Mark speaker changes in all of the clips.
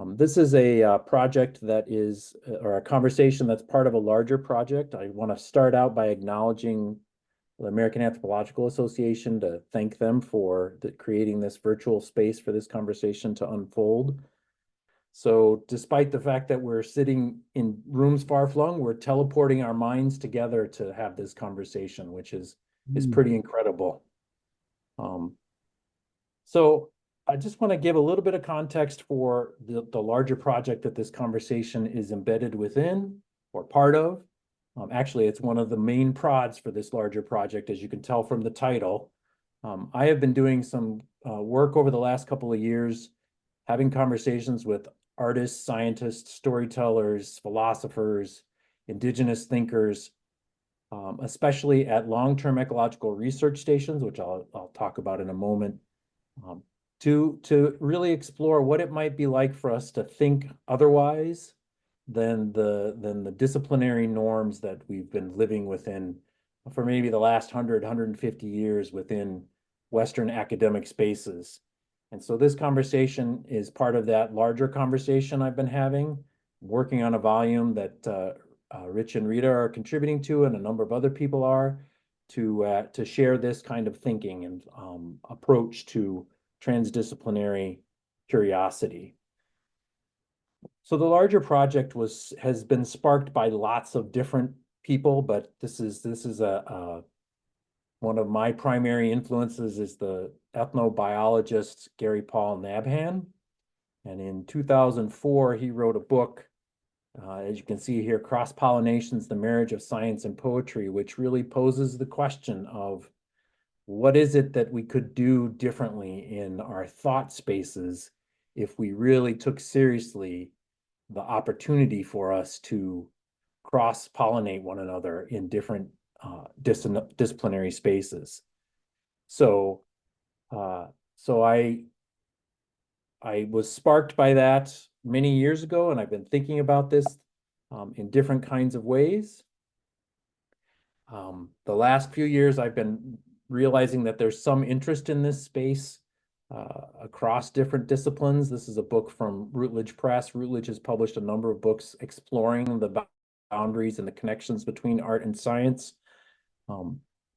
Speaker 1: This is a project that is, or a conversation that's part of a larger project. I want to start out by acknowledging the American Anthropological Association to thank them for creating this virtual space for this conversation to unfold. So despite the fact that we're sitting in rooms far flung, we're teleporting our minds together to have this conversation, which is pretty incredible. So I just want to give a little bit of context for the larger project that this conversation is embedded within or part of. Actually, it's one of the main prods for this larger project, as you can tell from the title. I have been doing some work over the last couple of years, having conversations with artists, scientists, storytellers, philosophers, indigenous thinkers, especially at long-term ecological research stations, which I'll talk about in a moment, to really explore what it might be like for us to think otherwise than the disciplinary norms that we've been living within for maybe the last 150 years within Western academic spaces. And so this conversation is part of that larger conversation I've been having, working on a volume that Rich and Rita are contributing to, and a number of other people are, to share this kind of thinking and approach to transdisciplinary curiosity. So the larger project has been sparked by lots of different people, but this is one of my primary influences is the ethnobiologist Gary Paul Nabhan. And in 2004, he wrote a book, as you can see here, Cross-Pollinations, the Marriage of Science and Poetry, which really poses the question of what is it that we could do differently in our thought spaces if we really took seriously the opportunity for us to cross-pollinate one another in different disciplinary spaces. So I was sparked by that many years ago, and I've been thinking about this in different kinds of ways. The last few years, I've been realizing that there's some interest in this space across different disciplines. This is a book from Routledge Press. Routledge has published a number of books exploring the boundaries and the connections between art and science.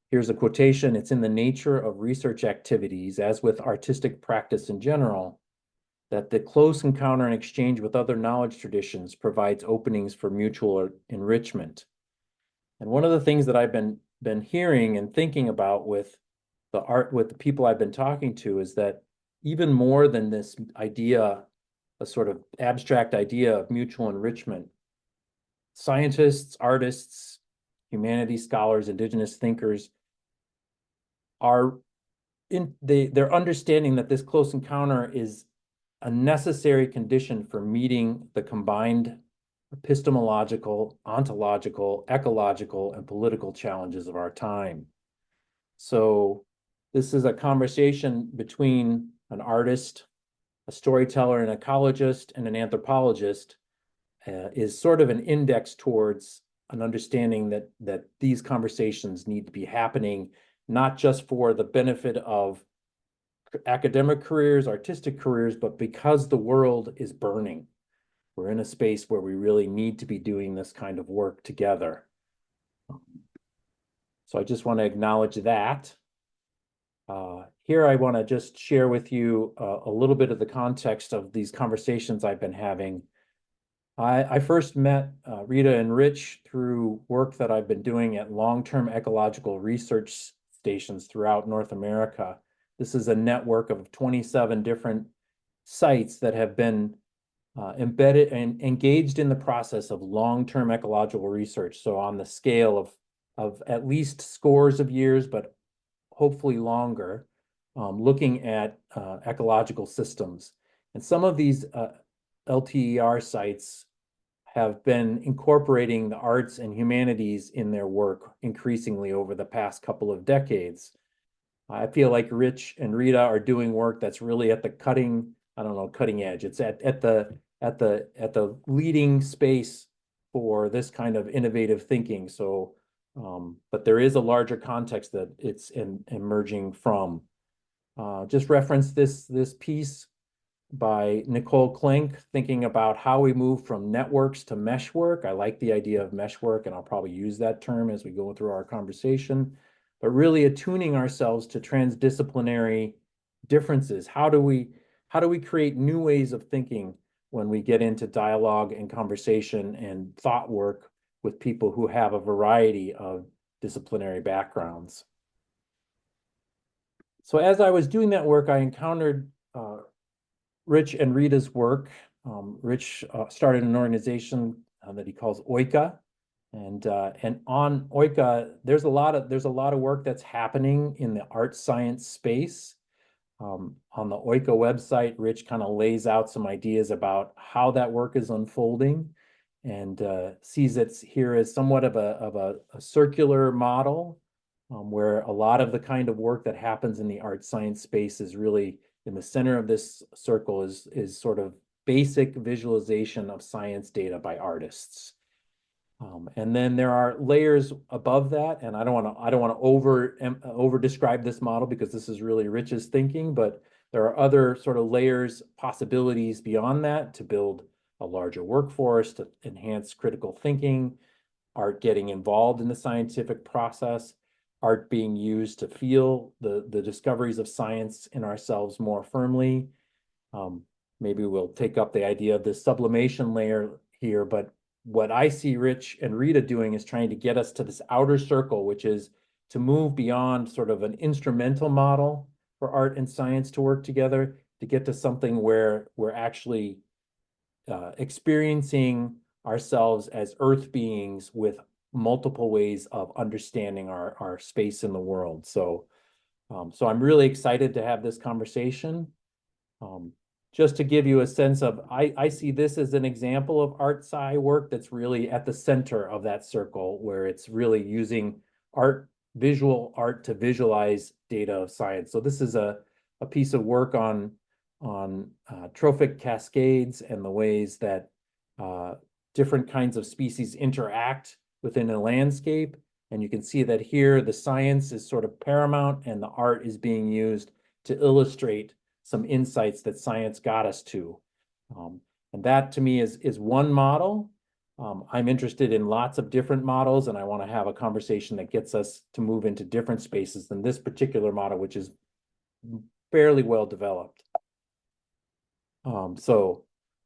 Speaker 1: Here's a quotation. It's in the nature of research activities, as with artistic practice in general, that the close encounter and exchange with other knowledge traditions provides openings for mutual enrichment. And one of the things that I've been hearing and thinking about with the people I've been talking to is that even more than this idea, a sort of abstract idea of mutual enrichment, scientists, artists, humanities scholars, indigenous thinkers they're understanding that this close encounter is a necessary condition for meeting the combined epistemological, ontological, ecological, and political challenges of our time. So this is a conversation between an artist, a storyteller, an ecologist, and an anthropologist, is sort of an index towards an understanding that these conversations need to be happening, not just for the benefit of academic careers, artistic careers, but because the world is burning. We're in a space where we really need to be doing this kind of work together. So I just want to acknowledge that. Here I want to just share with you a little bit of the context of these conversations I've been having. I first met Rita and Rich through work that I've been doing at long-term ecological research stations throughout North America. This is a network of 27 different sites that have been embedded and engaged in the process of long-term ecological research. So on the scale of at least scores of years, but hopefully longer, looking at ecological systems. And some of these LTER sites have been incorporating the arts and humanities in their work increasingly over the past couple of decades. I feel like Rich and Rita are doing work that's really at the cutting edge. It's at the leading space for this kind of innovative thinking. So, but there is a larger context that it's emerging from. Just reference this piece by Nicole Klink, thinking about how we move from networks to mesh work. I like the idea of mesh work, and I'll probably use that term as we go through our conversation, but really attuning ourselves to transdisciplinary differences. How do we create new ways of thinking when we get into dialogue and conversation and thought work with people who have a variety of disciplinary backgrounds? So as I was doing that work, I encountered Rich and Rita's work. Rich started an organization that he calls Oika, and on Oika, there's a lot of work that's happening in the art science space. On the Oika website, Rich kind of lays out some ideas about how that work is unfolding, and sees it here as somewhat of a circular model, where a lot of the kind of work that happens in the art science space is really in the center of this circle is sort of basic visualization of science data by artists. And then there are layers above that, and I don't want to over describe this model because this is really Rich's thinking, but there are other sort of layers, possibilities beyond that to build a larger workforce, to enhance critical thinking, art getting involved in the scientific process, art being used to feel the discoveries of science in ourselves more firmly. Maybe we'll take up the idea of the sublimation layer here, but what I see Rich and Rita doing is trying to get us to this outer circle, which is to move beyond sort of an instrumental model for art and science to work together, to get to something where we're actually experiencing ourselves as earth beings with multiple ways of understanding our space in the world. So I'm really excited to have this conversation. Just to give you a sense of, I see this as an example of art sci work that's really at the center of that circle, where it's really using visual art to visualize data of science. So this is a piece of work on trophic cascades and the ways that different kinds of species interact within a landscape. And you can see that here the science is sort of paramount and the art is being used to illustrate some insights that science got us to. And that to me is one model. I'm interested in lots of different models, and I want to have a conversation that gets us to move into different spaces than this particular model, which is fairly well developed. So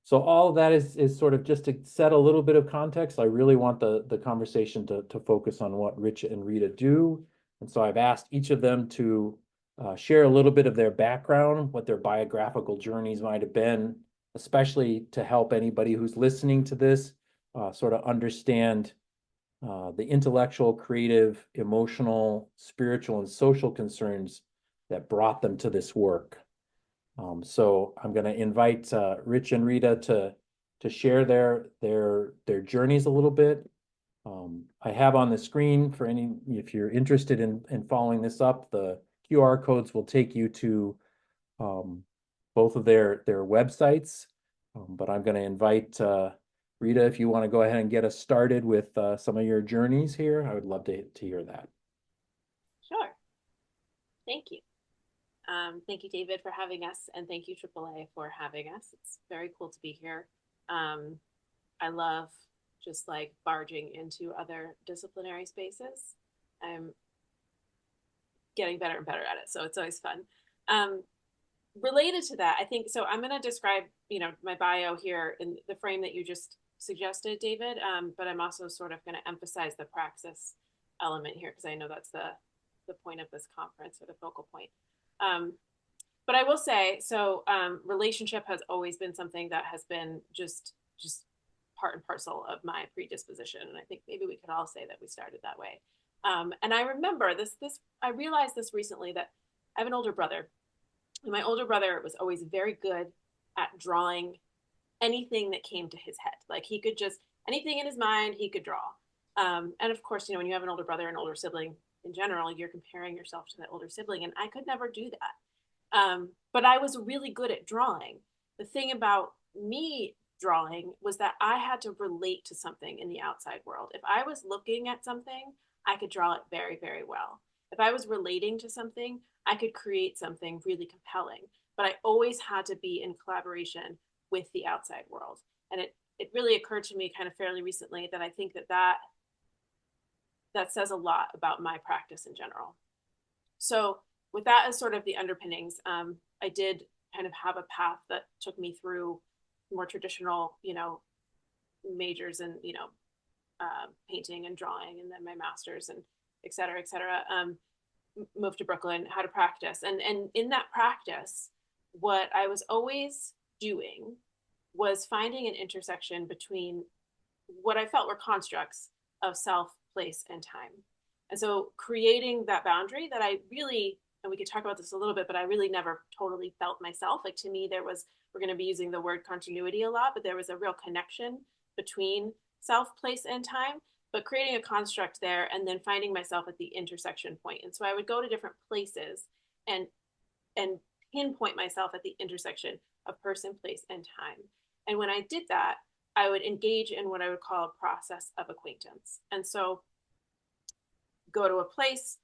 Speaker 1: all of that is sort of just to set a little bit of context. I really want the conversation to focus on what Rich and Rita do. And so I've asked each of them to share a little bit of their background, what their biographical journeys might have been, especially to help anybody who's listening to this sort of understand the intellectual, creative, emotional, spiritual, and social concerns that brought them to this work. So I'm going to invite Rich and Rita to share their journeys a little bit. I have on the screen for if you're interested in following this up, the QR codes will take you to both of their websites. But I'm going to invite Rita, if you want to go ahead and get us started with some of your journeys here. I would love to hear that.
Speaker 2: Sure. Thank you. Thank you, David, for having us, and thank you, AAA, for having us. It's very cool to be here. I love just like barging into other disciplinary spaces. I'm getting better and better at it, so it's always fun. Related to that, I think, so I'm going to describe, my bio here in the frame that you just suggested, David, but I'm also sort of going to emphasize the praxis element here, because I know that's the point of this conference, or the focal point. But I will say, so relationship has always been something that has been just part and parcel of my predisposition. And I think maybe we could all say that we started that way. And I remember I realized this recently, that I have an older brother. And my older brother was always very good at drawing anything that came to his head. Like he could just, anything in his mind, he could draw. And of course, when you have an older brother, an older sibling, in general, you're comparing yourself to that older sibling, and I could never do that. But I was really good at drawing. The thing about me drawing was that I had to relate to something in the outside world. If I was looking at something, I could draw it very, very well. If I was relating to something, I could create something really compelling. but I always had to be in collaboration with the outside world. And it really occurred to me kind of fairly recently that I think that says a lot about my practice in general. So with that as sort of the underpinnings, I did kind of have a path that took me through more traditional, majors in, painting and drawing, and then my master's and et cetera, et cetera. Moved to Brooklyn, how to practice. And in that practice, what I was always doing was finding an intersection between what I felt were constructs of self, place, and time. And so creating that boundary that I really, and we could talk about this a little bit, but I really never totally felt myself. Like, to me, we're going to be using the word continuity a lot, but there was a real connection between self, place, and time, but creating a construct there and then finding myself at the intersection point. And so I would go to different places and pinpoint myself at the intersection of person, place, and time. And when I did that, I would engage in what I would call a process of acquaintance. And so go to a place,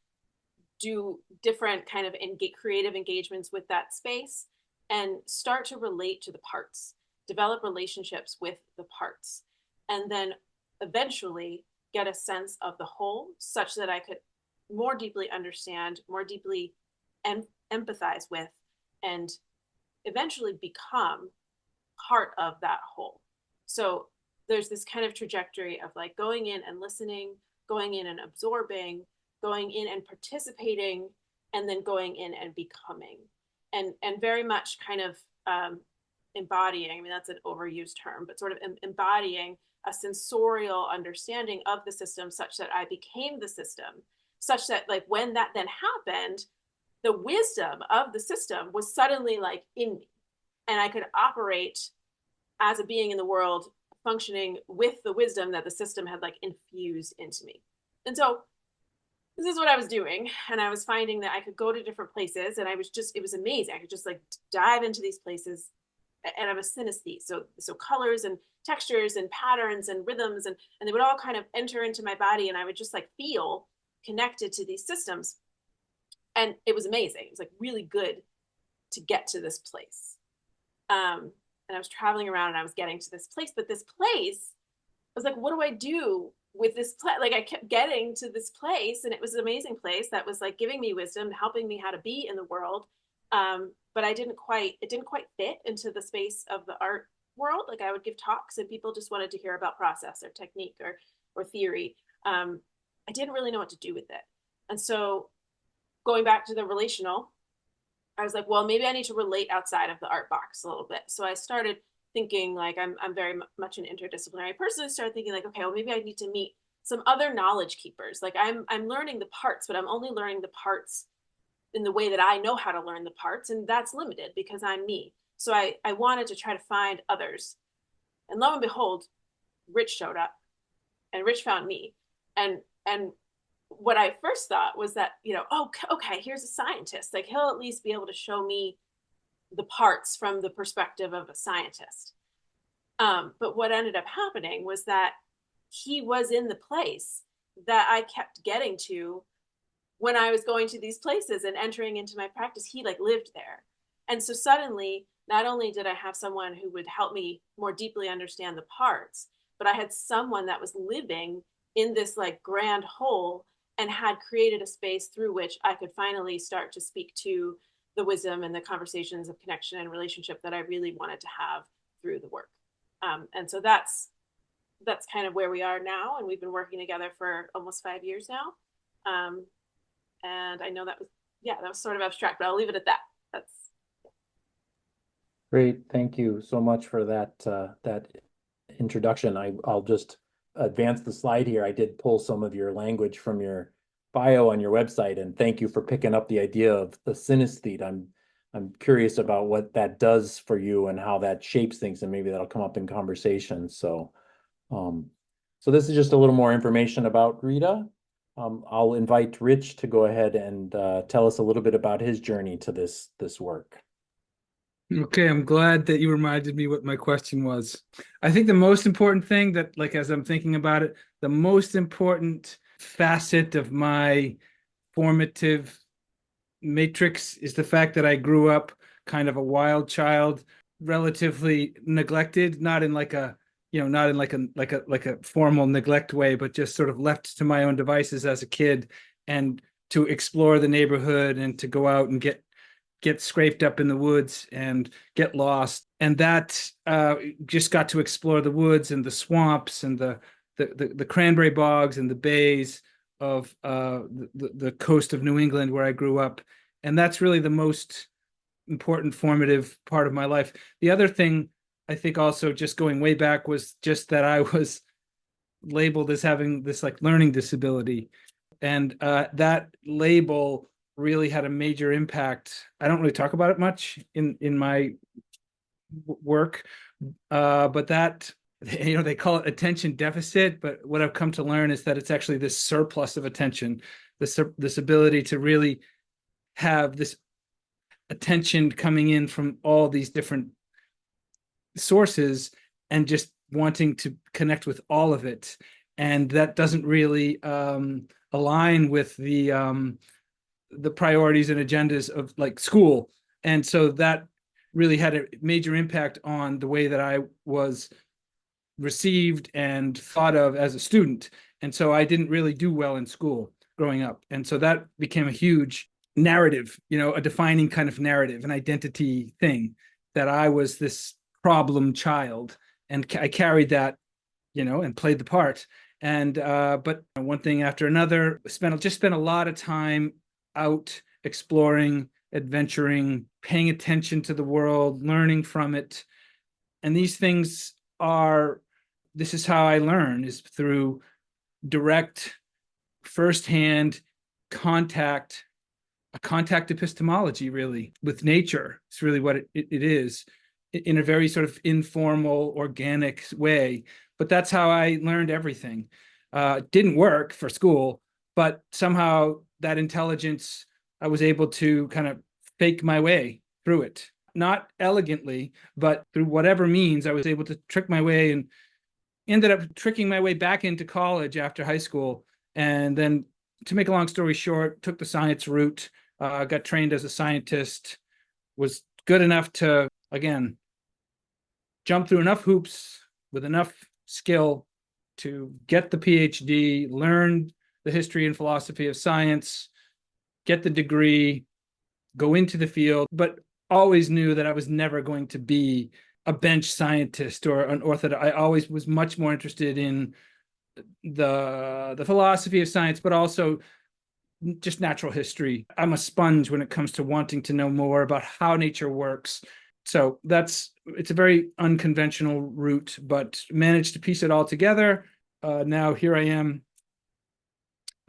Speaker 2: do different kind of creative engagements with that space, and start to relate to the parts, develop relationships with the parts, and then eventually get a sense of the whole such that I could more deeply understand, more deeply empathize with, and eventually become part of that whole. So there's this kind of trajectory of like going in and listening, going in and absorbing, going in and participating, and then going in and becoming, and very much kind of embodying. I mean, that's an overused term, but sort of embodying a sensorial understanding of the system such that I became the system, such that like when that then happened, the wisdom of the system was suddenly like in me, and I could operate as a being in the world, functioning with the wisdom that the system had like infused into me. And so this is what I was doing. And I was finding that I could go to different places, and it was amazing. I could just like dive into these places, and I'm a synesthete. So colors and textures and patterns and rhythms, and they would all kind of enter into my body, and I would just like feel connected to these systems. And it was amazing. It was like really good to get to this place. And I was traveling around and I was getting to this place, but this place, I was like, what do I do with this place? Like, I kept getting to this place, and it was an amazing place that was like giving me wisdom, helping me how to be in the world. But it didn't quite fit into the space of the art world. Like, I would give talks and people just wanted to hear about process or technique or theory. I didn't really know what to do with it. And so going back to the relational, I was like, well, maybe I need to relate outside of the art box a little bit. So I started thinking like I'm very much an interdisciplinary person. I started thinking like, okay, well, maybe I need to meet some other knowledge keepers. Like I'm learning the parts, but I'm only learning the parts in the way that I know how to learn the parts. And that's limited because I'm me. So I wanted to try to find others. And lo and behold, Rich showed up, and Rich found me. And what I first thought was that, oh, okay, here's a scientist. Like, he'll at least be able to show me the parts from the perspective of a scientist. But what ended up happening was that he was in the place that I kept getting to when I was going to these places and entering into my practice. He like lived there. And so suddenly, not only did I have someone who would help me more deeply understand the parts, but I had someone that was living in this like grand whole and had created a space through which I could finally start to speak to the wisdom and the conversations of connection and relationship that I really wanted to have through the work. And so that's kind of where we are now. And we've been working together for almost 5 years now. And I know that was sort of abstract, but I'll leave it at that. That's
Speaker 1: Great. Thank you so much for that introduction. I'll just advance the slide here. I did pull some of your language from your bio on your website, and thank you for picking up the idea of the synesthete. I'm curious about what that does for you and how that shapes things, and maybe that'll come up in conversation. So this is just a little more information about Rita. I'll invite Rich to go ahead and tell us a little bit about his journey to this work.
Speaker 3: Okay, I'm glad that you reminded me what my question was. I think the most important thing that, like, as I'm thinking about it, the most important facet of my formative matrix is the fact that I grew up kind of a wild child, relatively neglected, not in like a, not in like a formal neglect way, but just sort of left to my own devices as a kid, and to explore the neighborhood and to go out and get scraped up in the woods and get lost. And that just got to explore the woods and the swamps and the cranberry bogs and the bays of the coast of New England where I grew up. And that's really the most important formative part of my life. The other thing, I think, also just going way back, was just that I was labeled as having this like learning disability. And that label really had a major impact. I don't really talk about it much in my work, but that, they call it attention deficit, but what I've come to learn is that it's actually this surplus of attention, this ability to really have this attention coming in from all these different sources and just wanting to connect with all of it. And that doesn't really align with the priorities and agendas of like school. And so that really had a major impact on the way that I was received and thought of as a student. And so I didn't really do well in school growing up. And so that became a huge narrative, a defining kind of narrative, an identity thing, that I was this problem child. And I carried that, and played the part. And but one thing after another, spent a lot of time out exploring, adventuring, paying attention to the world, learning from it. And these things this is how I learn, is through direct, firsthand contact, a contact epistemology, really, with nature. It's really what it is, in a very sort of informal, organic way. But that's how I learned everything. Didn't work for school, but somehow that intelligence, I was able to kind of fake my way through it. Not elegantly, but through whatever means, I was able to trick my way, and ended up tricking my way back into college after high school. And then, to make a long story short, took the science route, got trained as a scientist, was good enough to, again, jump through enough hoops with enough skill to get the PhD, learn the history and philosophy of science, get the degree, go into the field, but always knew that I was never going to be a bench scientist or an orthodox. I always was much more interested in the philosophy of science, but also just natural history. I'm a sponge when it comes to wanting to know more about how nature works. So it's a very unconventional route, but managed to piece it all together. Now here I am.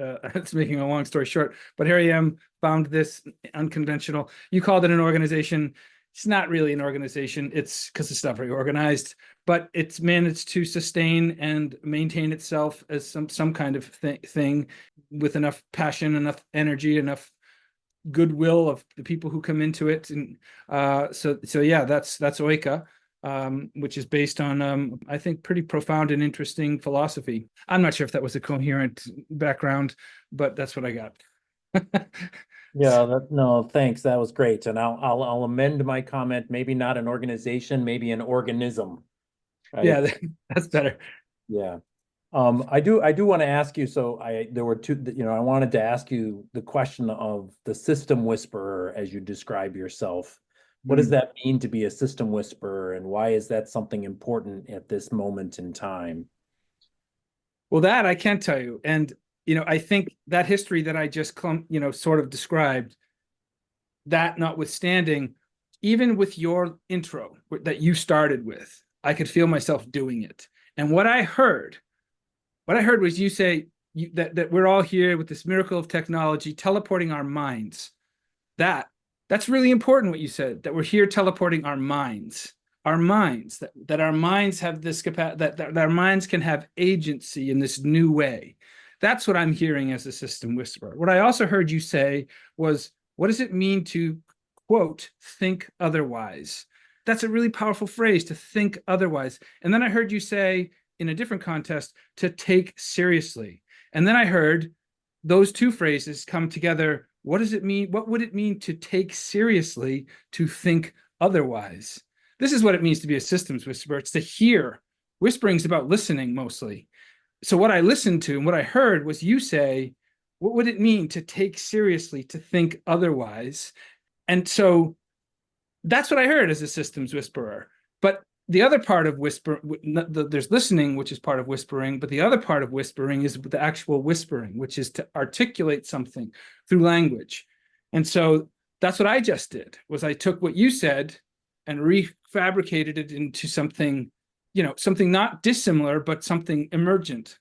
Speaker 3: It's making a long story short, but here I am, found this unconventional. You called it an organization. It's not really an organization. It's because it's not very organized, but it's managed to sustain and maintain itself as some kind of thing with enough passion, enough energy, enough goodwill of the people who come into it. And so yeah, that's Oika, which is based on I think pretty profound and interesting philosophy. I'm not sure if that was a coherent background, but that's what I got.
Speaker 1: Yeah, no, thanks. That was great. And I'll amend my comment. Maybe not an organization, maybe an organism. Right?
Speaker 3: Yeah, that's better.
Speaker 1: Yeah. I do want to ask you, so there were two, I wanted to ask you the question of the system whisperer as you describe yourself. What does that mean to be a system whisperer, and why is that something important at this moment in time?
Speaker 3: Well, that I can't tell you. And, I think that history that I just, sort of described, that notwithstanding, even with your intro that you started with, I could feel myself doing it. And what I heard was you say that we're all here with this miracle of technology, teleporting our minds. That's really important what you said, that we're here teleporting our minds, that our minds have this capacity, that our minds can have agency in this new way. That's what I'm hearing as a system whisperer. What I also heard you say was, what does it mean to, quote, think otherwise? That's a really powerful phrase, to think otherwise. And then I heard you say, in a different context, to take seriously. And then I heard those two phrases come together what does it mean? What would it mean to take seriously to think otherwise? This is what it means to be a systems whisperer. It's to hear. Whispering's about listening mostly. So what I listened to and what I heard was you say, what would it mean to take seriously to think otherwise? And so that's what I heard as a systems whisperer. But the other part of there's listening, which is part of whispering, but the other part of whispering is the actual whispering, which is to articulate something through language. And so that's what I just did, was I took what you said and refabricated it into something, something not dissimilar, but something emergent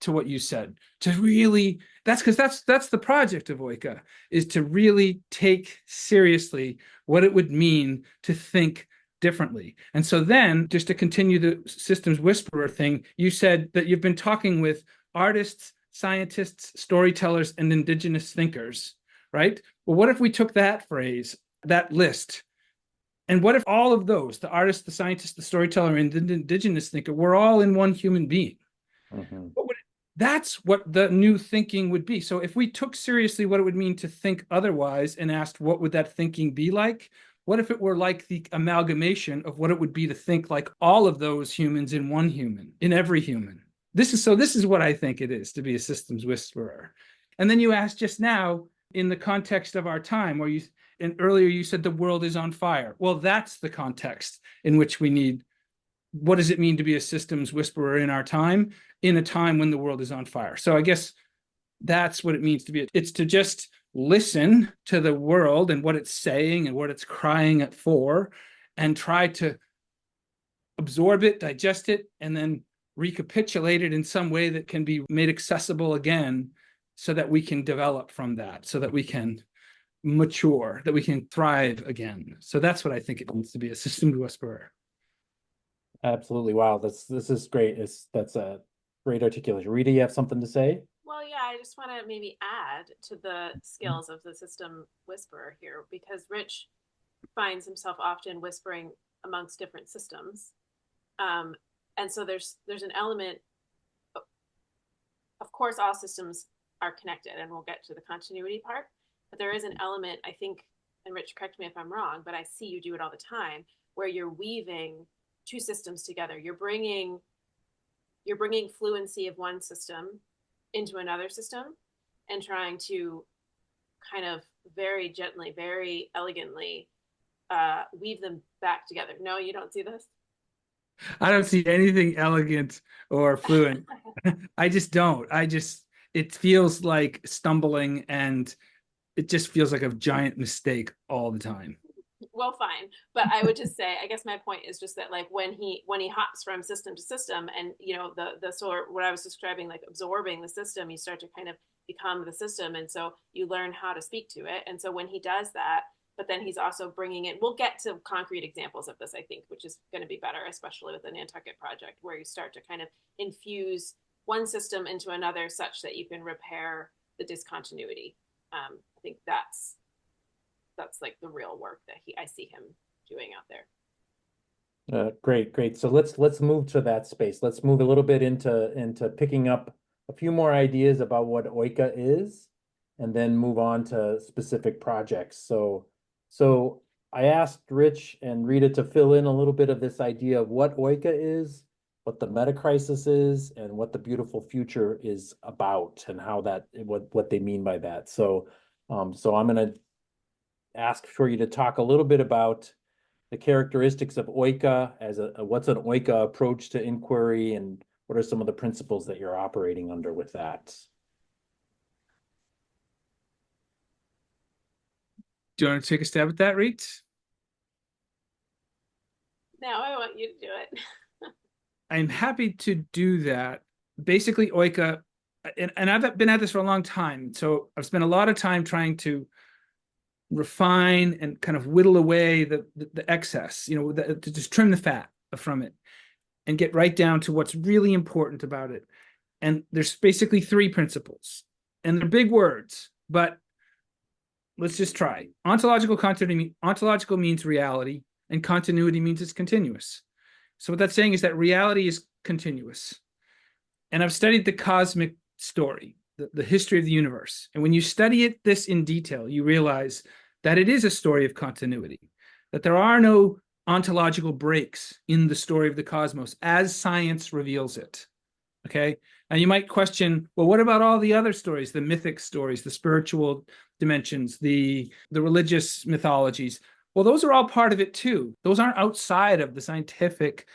Speaker 3: to what you said. To really, that's the project of Oika, is to really take seriously what it would mean to think differently. And so then, just to continue the systems whisperer thing, you said that you've been talking with artists, scientists, storytellers, and indigenous thinkers, right? Well, what if we took that phrase, that list, and what if all of those, the artist, the scientist, the storyteller, and the indigenous thinker, were all in one human being?
Speaker 1: Mm-hmm.
Speaker 3: That's what the new thinking would be. So if we took seriously what it would mean to think otherwise and asked what would that thinking be like, what if it were like the amalgamation of what it would be to think like all of those humans in one human, in every human? This is what I think it is to be a systems whisperer. And then you asked just now, in the context of our time, and earlier you said the world is on fire. Well, that's the context in which we need, what does it mean to be a systems whisperer in our time, in a time when the world is on fire? So I guess that's what it means to be. It's to just listen to the world and what it's saying and what it's crying for, and try to absorb it, digest it, and then recapitulate it in some way that can be made accessible again, so that we can develop from that, so that we can mature, that we can thrive again. So that's what I think it means to be a systems whisperer.
Speaker 1: Absolutely. Wow. This is great. That's a great articulation. Rita, you have something to say?
Speaker 2: Well, yeah, I just want to maybe add to the skills of the system whisperer here, because Rich finds himself often whispering amongst different systems. And so there's an element, of course, all systems are connected, and we'll get to the continuity part, but there is an element, I think, and Rich, correct me if I'm wrong, but I see you do it all the time, where you're weaving two systems together. You're bringing fluency of one system into another system and trying to kind of very gently, very elegantly weave them back together. No, you don't see this?
Speaker 3: I don't see anything elegant or fluent. I just don't. It feels like stumbling, and it just feels like a giant mistake all the time.
Speaker 2: Well, fine. But I would just say, I guess my point is just that, like, when he hops from system to system, and the sort, what I was describing, like absorbing the system, you start to kind of become the system, and so you learn how to speak to it. And so when he does that, but then he's also bringing in, we'll get to concrete examples of this, I think, which is going to be better, especially with the Nantucket project, where you start to kind of infuse one system into another such that you can repair the discontinuity. I think that's like the real work that I see him doing out there.
Speaker 1: Great. So let's move to that space. Let's move a little bit into picking up a few more ideas about what Oika is, and then move on to specific projects. So I asked Rich and Rita to fill in a little bit of this idea of what Oika is, what the metacrisis is, and what the beautiful future is about, and how what they mean by that. So I'm going to ask for you to talk a little bit about the characteristics of Oika as what's an Oika approach to inquiry, and what are some of the principles that you're operating under with that?
Speaker 3: Do you want to take a stab at that, Reet?
Speaker 2: No, I want you to do it.
Speaker 3: I'm happy to do that. Basically, Oika, and I've been at this for a long time, so I've spent a lot of time trying to refine and kind of whittle away the excess, to just trim the fat from it and get right down to what's really important about it. And there's basically three principles, and they're big words, but let's just try. Ontological continuity. Ontological means reality, and continuity means it's continuous. So what that's saying is that reality is continuous. And I've studied the cosmic story. the history of the universe. And when you study this in detail, you realize that it is a story of continuity, that there are no ontological breaks in the story of the cosmos as science reveals it. Okay. And you might question, well, what about all the other stories, the mythic stories, the spiritual dimensions, the religious mythologies? Well, those are all part of it too. Those aren't outside of the scientific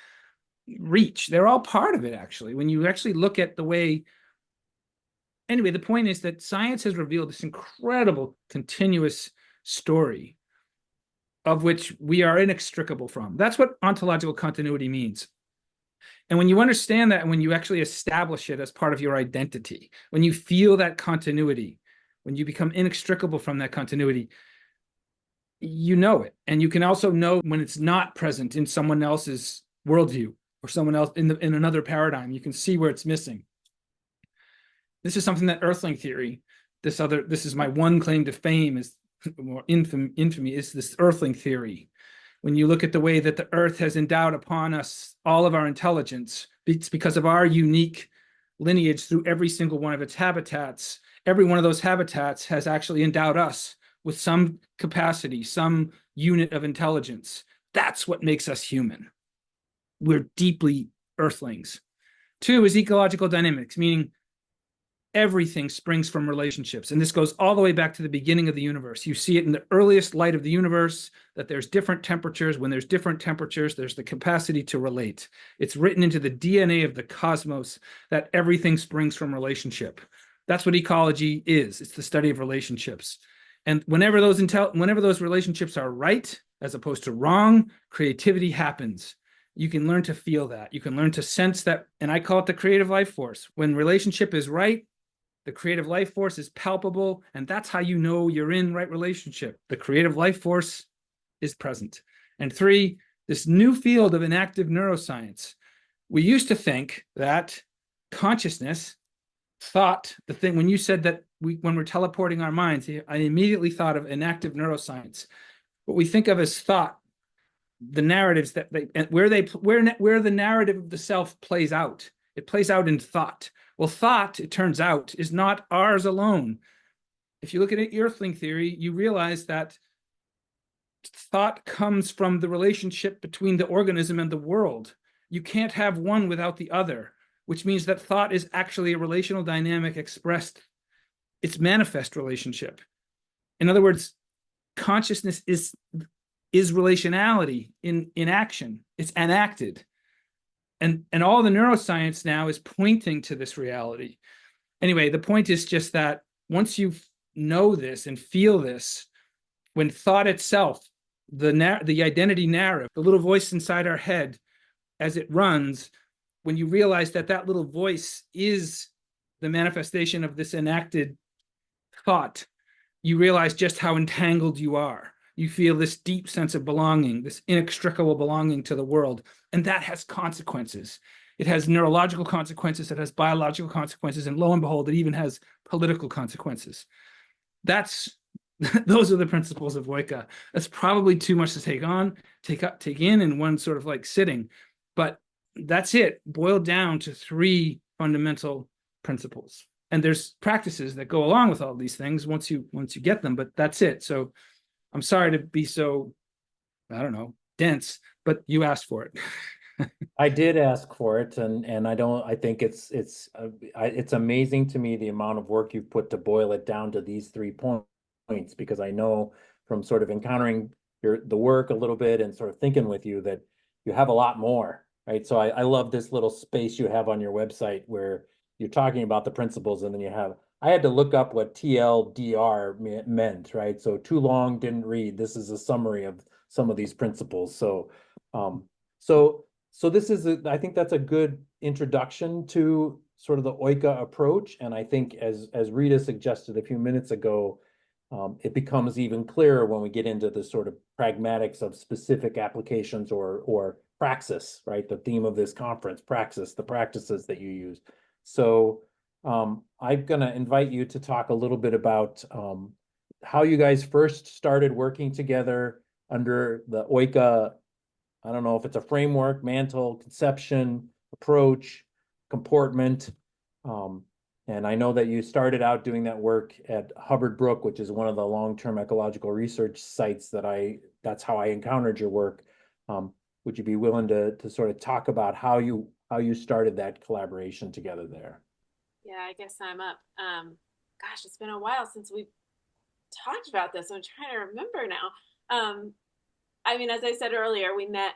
Speaker 3: reach. They're all part of it, actually. When you actually look at the way, anyway, the point is that science has revealed this incredible continuous story of which we are inextricable from. That's what ontological continuity means. And when you understand that, and when you actually establish it as part of your identity, when you feel that continuity, when you become inextricable from that continuity, you know it. And you can also know when it's not present in someone else's worldview or someone else in another paradigm. You can see where it's missing. This is something that Earthling theory, this is my one claim to fame, is or infamy, is this Earthling theory. When you look at the way that the Earth has endowed upon us all of our intelligence, it's because of our unique lineage through every single one of its habitats. Every one of those habitats has actually endowed us with some capacity, some unit of intelligence. That's what makes us human. We're deeply Earthlings. 2 is ecological dynamics, meaning everything springs from relationships. And this goes all the way back to the beginning of the universe. You see it in the earliest light of the universe, that there's different temperatures. When there's different temperatures, there's the capacity to relate. It's written into the DNA of the cosmos that everything springs from relationship. That's what ecology is. It's the study of relationships. And whenever those relationships are right, as opposed to wrong, creativity happens. You can learn to feel that. You can learn to sense that. And I call it the creative life force. When relationship is right, the creative life force is palpable, and that's how you know you're in right relationship. The creative life force is present. And 3, this new field of enactive neuroscience. We used to think that consciousness, thought, the thing, when you said that when we're teleporting our minds, I immediately thought of enactive neuroscience. What we think of as thought, the narratives where the narrative of the self plays out. It plays out in thought. Well, thought, it turns out, is not ours alone. If you look at Earthling theory, you realize that thought comes from the relationship between the organism and the world. You can't have one without the other, which means that thought is actually a relational dynamic expressed, it's manifest relationship. In other words, consciousness is relationality in action. It's enacted. And all the neuroscience now is pointing to this reality. Anyway, the point is just that once you know this and feel this, when thought itself, the identity narrative, the little voice inside our head, as it runs, when you realize that that little voice is the manifestation of this enacted thought, you realize just how entangled you are. You feel this deep sense of belonging, this inextricable belonging to the world. And that has consequences. It has neurological consequences, it has biological consequences, and lo and behold, it even has political consequences. Those are the principles of Oika. That's probably too much to take in one sort of like sitting. But that's it, boiled down to 3 fundamental principles. And there's practices that go along with all these things once you get them, but that's it. So I'm sorry to be so, I don't know, dense, but you asked for it.
Speaker 1: I did ask for it, and I think it's amazing to me the amount of work you've put to boil it down to these 3 points, because I know from sort of encountering the work a little bit and sort of thinking with you that you have a lot more, right? So I love this little space you have on your website where you're talking about the principles, and then I had to look up what TLDR meant, right? So too long, didn't read. This is a summary of some of these principles. So, so this is, I think that's a good introduction to sort of the Oika approach. And I think as Rita suggested a few minutes ago, it becomes even clearer when we get into the sort of pragmatics of specific applications or praxis, right? The theme of this conference, praxis, the practices that you use. So I'm going to invite you to talk a little bit about how you guys first started working together under the Oika. I don't know if it's a framework, mantle, conception, approach, comportment, and And I know that you started out doing that work at Hubbard Brook, which is one of the long-term ecological research sites that's how I encountered your work. Would you be willing to sort of talk about how you started that collaboration together there?
Speaker 2: Yeah, I guess I'm up. Gosh, it's been a while since we talked about this. I'm trying to remember now. I mean, as I said earlier, we met,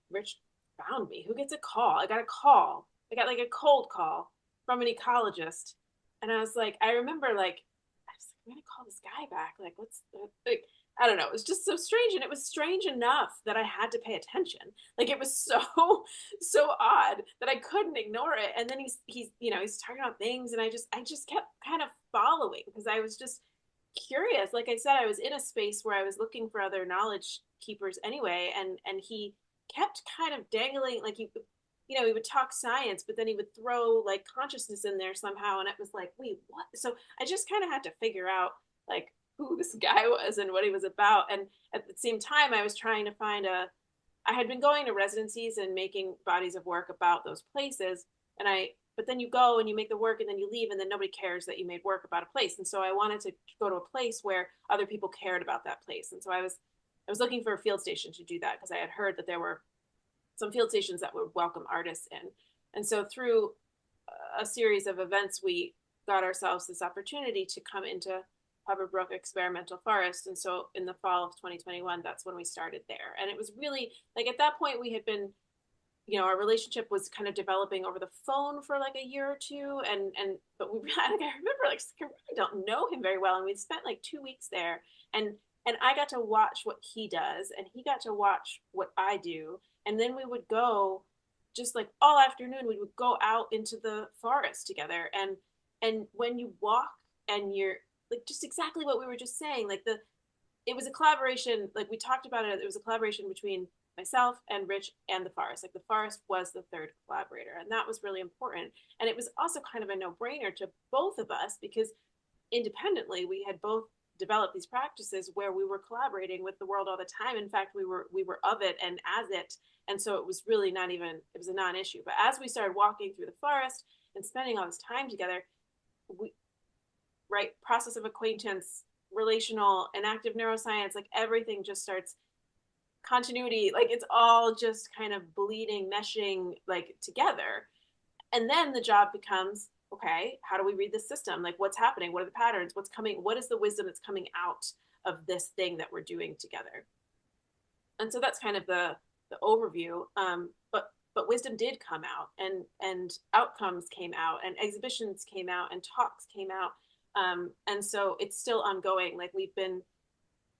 Speaker 2: Rich found me. Who gets a call? I got a call. I got like a cold call from an ecologist. And I was like, I remember like, I was like, I'm gonna call this guy back. Like, like, I don't know. It was just so strange. And it was strange enough that I had to pay attention. Like it was so, so odd that I couldn't ignore it. And then he's talking about things and I just kept kind of following because I was just curious. Like I said, I was in a space where I was looking for other knowledge keepers anyway. And he kept kind of dangling, like he would talk science, but then he would throw like consciousness in there somehow. And it was like, wait, what? So I just kind of had to figure out like who this guy was and what he was about. And at the same time, I was trying to I had been going to residencies and making bodies of work about those places. But then you go and you make the work and then you leave and then nobody cares that you made work about a place. And so I wanted to go to a place where other people cared about that place. And so I was looking for a field station to do that because I had heard that there were some field stations that would welcome artists in. And so through a series of events, we got ourselves this opportunity to come into Hubbard Brook Experimental Forest. And so in the fall of 2021, that's when we started there. And it was really like at that point we had been, our relationship was kind of developing over the phone for like a year or two. But I remember like I really don't know him very well. And we spent like 2 weeks there. And I got to watch what he does and he got to watch what I do. And then we would go just like all afternoon, we would go out into the forest together. And when you walk and you're like, just exactly what we were just saying, like it was a collaboration, like we talked about it. It was a collaboration between myself and Rich and the forest. Like the forest was the third collaborator. And that was really important. And it was also kind of a no-brainer to both of us because independently we had both developed these practices where we were collaborating with the world all the time. In fact, we were of it and as it. And so it was really it was a non-issue. But as we started walking through the forest and spending all this time together, process of acquaintance, relational, enactive neuroscience, like everything just starts continuity, like it's all just kind of bleeding, meshing like together. And then the job becomes, okay, how do we read the system? Like what's happening? What are the patterns? What's coming? What is the wisdom that's coming out of this thing that we're doing together? And so that's kind of the overview. But wisdom did come out and outcomes came out and exhibitions came out and talks came out. And so it's still ongoing. Like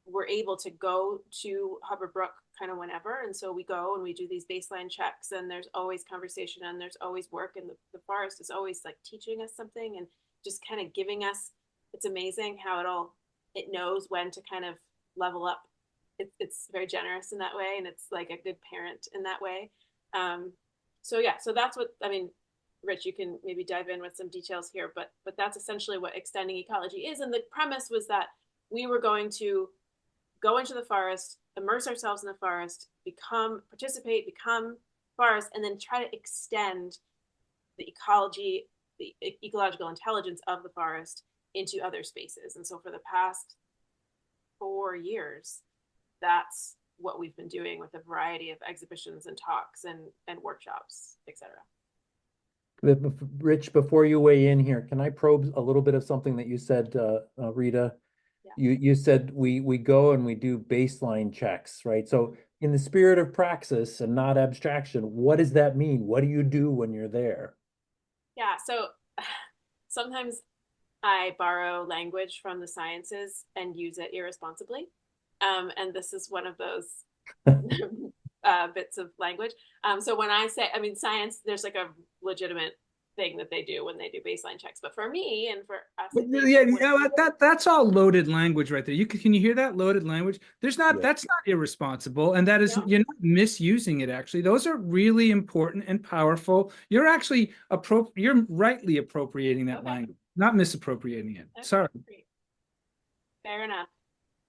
Speaker 2: we're able to go to Hubbard Brook kind of whenever. And so we go and we do these baseline checks and there's always conversation and there's always work. And the forest is always like teaching us something and just kind of giving us, it's amazing how it knows when to kind of level up. It's very generous in that way. And it's like a good parent in that way. So that's what, I mean, Rich, you can maybe dive in with some details here, but that's essentially what extending ecology is. And the premise was that we were going to go into the forest, immerse ourselves in the forest, become forest, and then try to extend the ecology, the ecological intelligence of the forest into other spaces. And so for the past 4 years, that's what we've been doing with a variety of exhibitions and talks and workshops, etc.
Speaker 1: Rich, before you weigh in here, can I probe a little bit of something that you said, Rita? Yeah. You said we go and we do baseline checks, right? So in the spirit of praxis and not abstraction, what does that mean? What do you do when you're there?
Speaker 2: Yeah, so sometimes I borrow language from the sciences and use it irresponsibly. And this is one of those bits of language. So when I say, I mean, science, there's like a legitimate thing that they do when they do baseline checks. But for me and for us,
Speaker 3: that's all loaded language right there. Can you hear that loaded language? That's not irresponsible, and that is you're not misusing it. Actually, those are really important and powerful. You're actually you're rightly appropriating that language, not misappropriating it. Okay. Sorry.
Speaker 2: Great. Fair enough.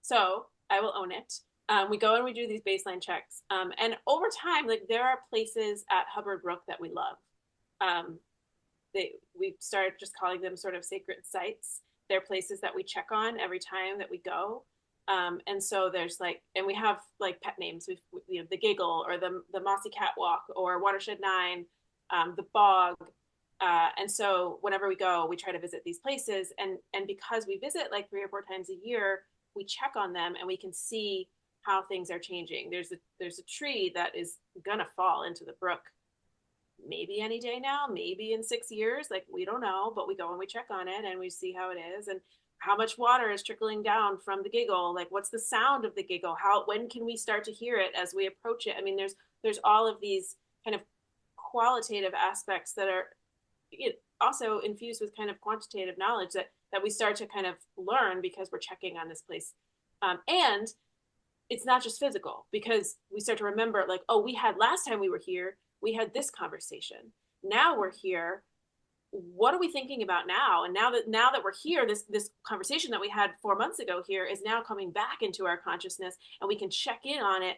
Speaker 2: So I will own it. We go and we do these baseline checks. And over time, like there are places at Hubbard Brook that we love. we started just calling them sort of sacred sites. They're places that we check on every time that we go. And so there's like, and we have like pet names. We have the Giggle, or the Mossy Catwalk, or Watershed 9, the Bog. And so whenever we go, we try to visit these places. And because we visit like 3 or 4 times a year, we check on them and we can see how things are changing. There's a tree that is gonna fall into the brook maybe any day now, maybe in 6 years, like we don't know, but we go and we check on it and we see how it is, and how much water is trickling down from the Giggle, like what's the sound of the Giggle, when can we start to hear it as we approach it. I mean, there's all of these kind of qualitative aspects that are also infused with kind of quantitative knowledge that we start to kind of learn because we're checking on this place. And it's not just physical, because we start to remember like, oh, we had last time we were here, we had this conversation. Now we're here. What are we thinking about now? And now that we're here, this conversation that we had 4 months ago here is now coming back into our consciousness, and we can check in on it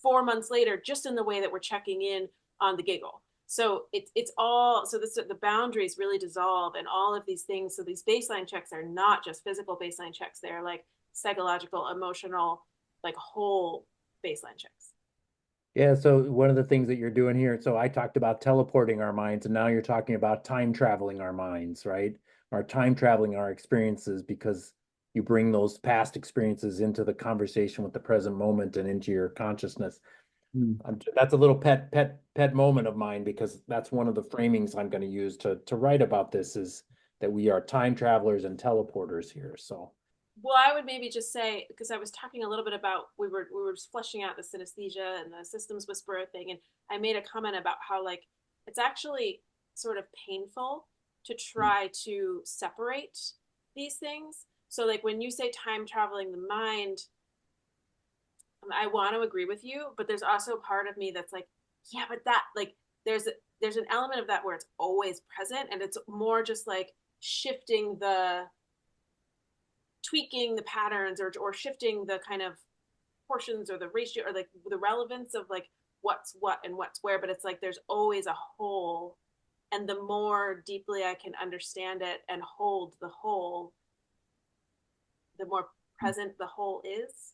Speaker 2: 4 months later, just in the way that we're checking in on the Giggle. So it's all, so the boundaries really dissolve, and all of these things. So these baseline checks are not just physical baseline checks. They're like psychological, emotional, like whole baseline checks.
Speaker 1: Yeah, so one of the things that you're doing here, so I talked about teleporting our minds, and now you're talking about time traveling our minds, right? Or time traveling our experiences, because you bring those past experiences into the conversation with the present moment and into your consciousness. That's a little pet moment of mine, because that's one of the framings I'm going to use to write about this, is that we are time travelers and teleporters here. So
Speaker 2: well, I would maybe just say, because I was talking a little bit about, we were just fleshing out the synesthesia and the systems whisperer thing, and I made a comment about how like it's actually sort of painful to try to separate these things. So like when you say time traveling the mind, I want to agree with you, but there's also a part of me that's like, yeah, but that like there's an element of that where it's always present, and it's more just like tweaking the patterns, or shifting the kind of portions or the ratio or like the relevance of like what's what and what's where. But it's like there's always a whole, and the more deeply I can understand it and hold the whole, the more present the whole is.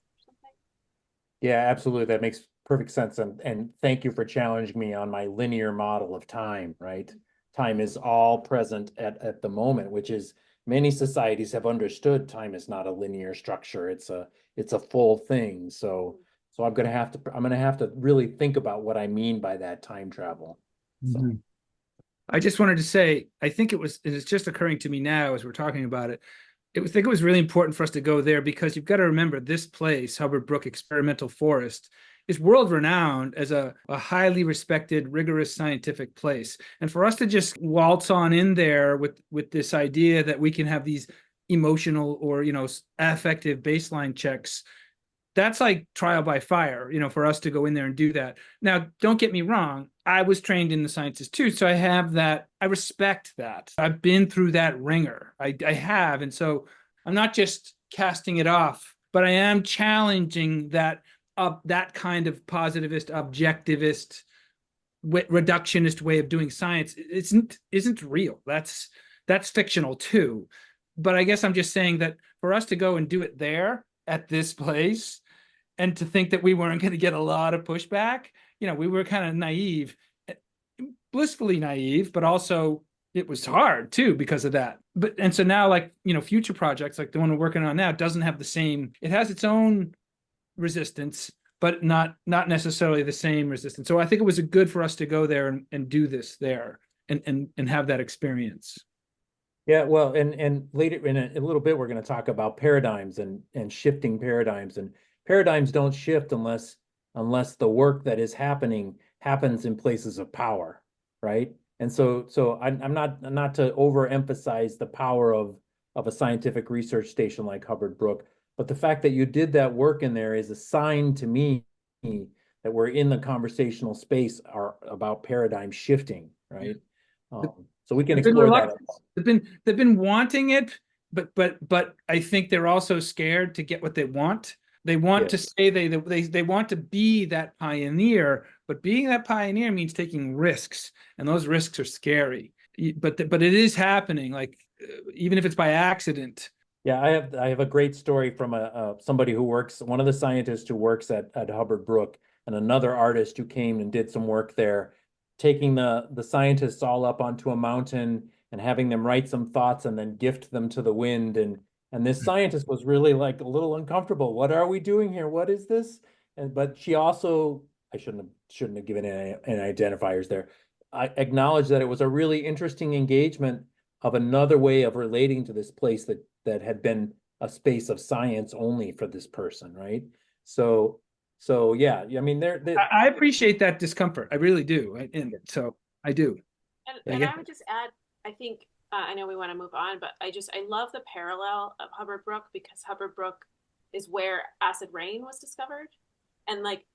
Speaker 1: yeah, absolutely. That makes perfect sense. And thank you for challenging me on my linear model of time, right? Time is all present at the moment, which is, many societies have understood time is not a linear structure. It's a full thing. So I'm gonna have to really think about what I mean by that time travel. So
Speaker 3: I just wanted to say, I think it's just occurring to me now as we're talking about it. I think it was really important for us to go there, because you've got to remember this place, Hubbard Brook Experimental Forest, is world renowned as a highly respected, rigorous scientific place. And for us to just waltz on in there with this idea that we can have these emotional or affective baseline checks, that's like trial by fire, for us to go in there and do that. Now, don't get me wrong. I was trained in the sciences too. So I have that. I respect that. I've been through that ringer. I have. And so I'm not just casting it off, but I am challenging that kind of positivist, objectivist, reductionist way of doing science. Isn't real. That's fictional too. But I guess I'm just saying that for us to go and do it there at this place, and to think that we weren't going to get a lot of pushback, we were kind of naive, blissfully naive, but also it was hard too because of that. And so now, like, future projects like the one we're working on now doesn't have the same, it has its own resistance, but not necessarily the same resistance. So I think it was good for us to go there and do this there and have that experience.
Speaker 1: yeah, well, and later in a little bit, we're going to talk about paradigms and shifting paradigms. And paradigms don't shift unless the work that is happening happens in places of power, right? And so I'm not to overemphasize the power of a scientific research station like Hubbard Brook, but the fact that you did that work in there is a sign to me that we're in the conversational space about paradigm shifting, right? So we can explore that.
Speaker 3: They've been wanting it, but I think they're also scared to get what they want. They want
Speaker 1: Yeah.
Speaker 3: to say they want to be that pioneer, but being that pioneer means taking risks, and those risks are scary. But it is happening, like even if it's by accident.
Speaker 1: Yeah, I have a great story from somebody who works, one of the scientists who works at Hubbard Brook, and another artist who came and did some work there, taking the scientists all up onto a mountain and having them write some thoughts and then gift them to the wind. And this scientist was really like a little uncomfortable. What are we doing here? What is this? And but she also, I shouldn't have given any identifiers there. I acknowledged that it was a really interesting engagement of another way of relating to this place that had been a space of science only for this person, right? So yeah, I mean
Speaker 3: I appreciate that discomfort. I really do. And so I do.
Speaker 2: And I would just add, I think, I know we want to move on, but I love the parallel of Hubbard Brook, because Hubbard Brook is where acid rain was discovered. And like,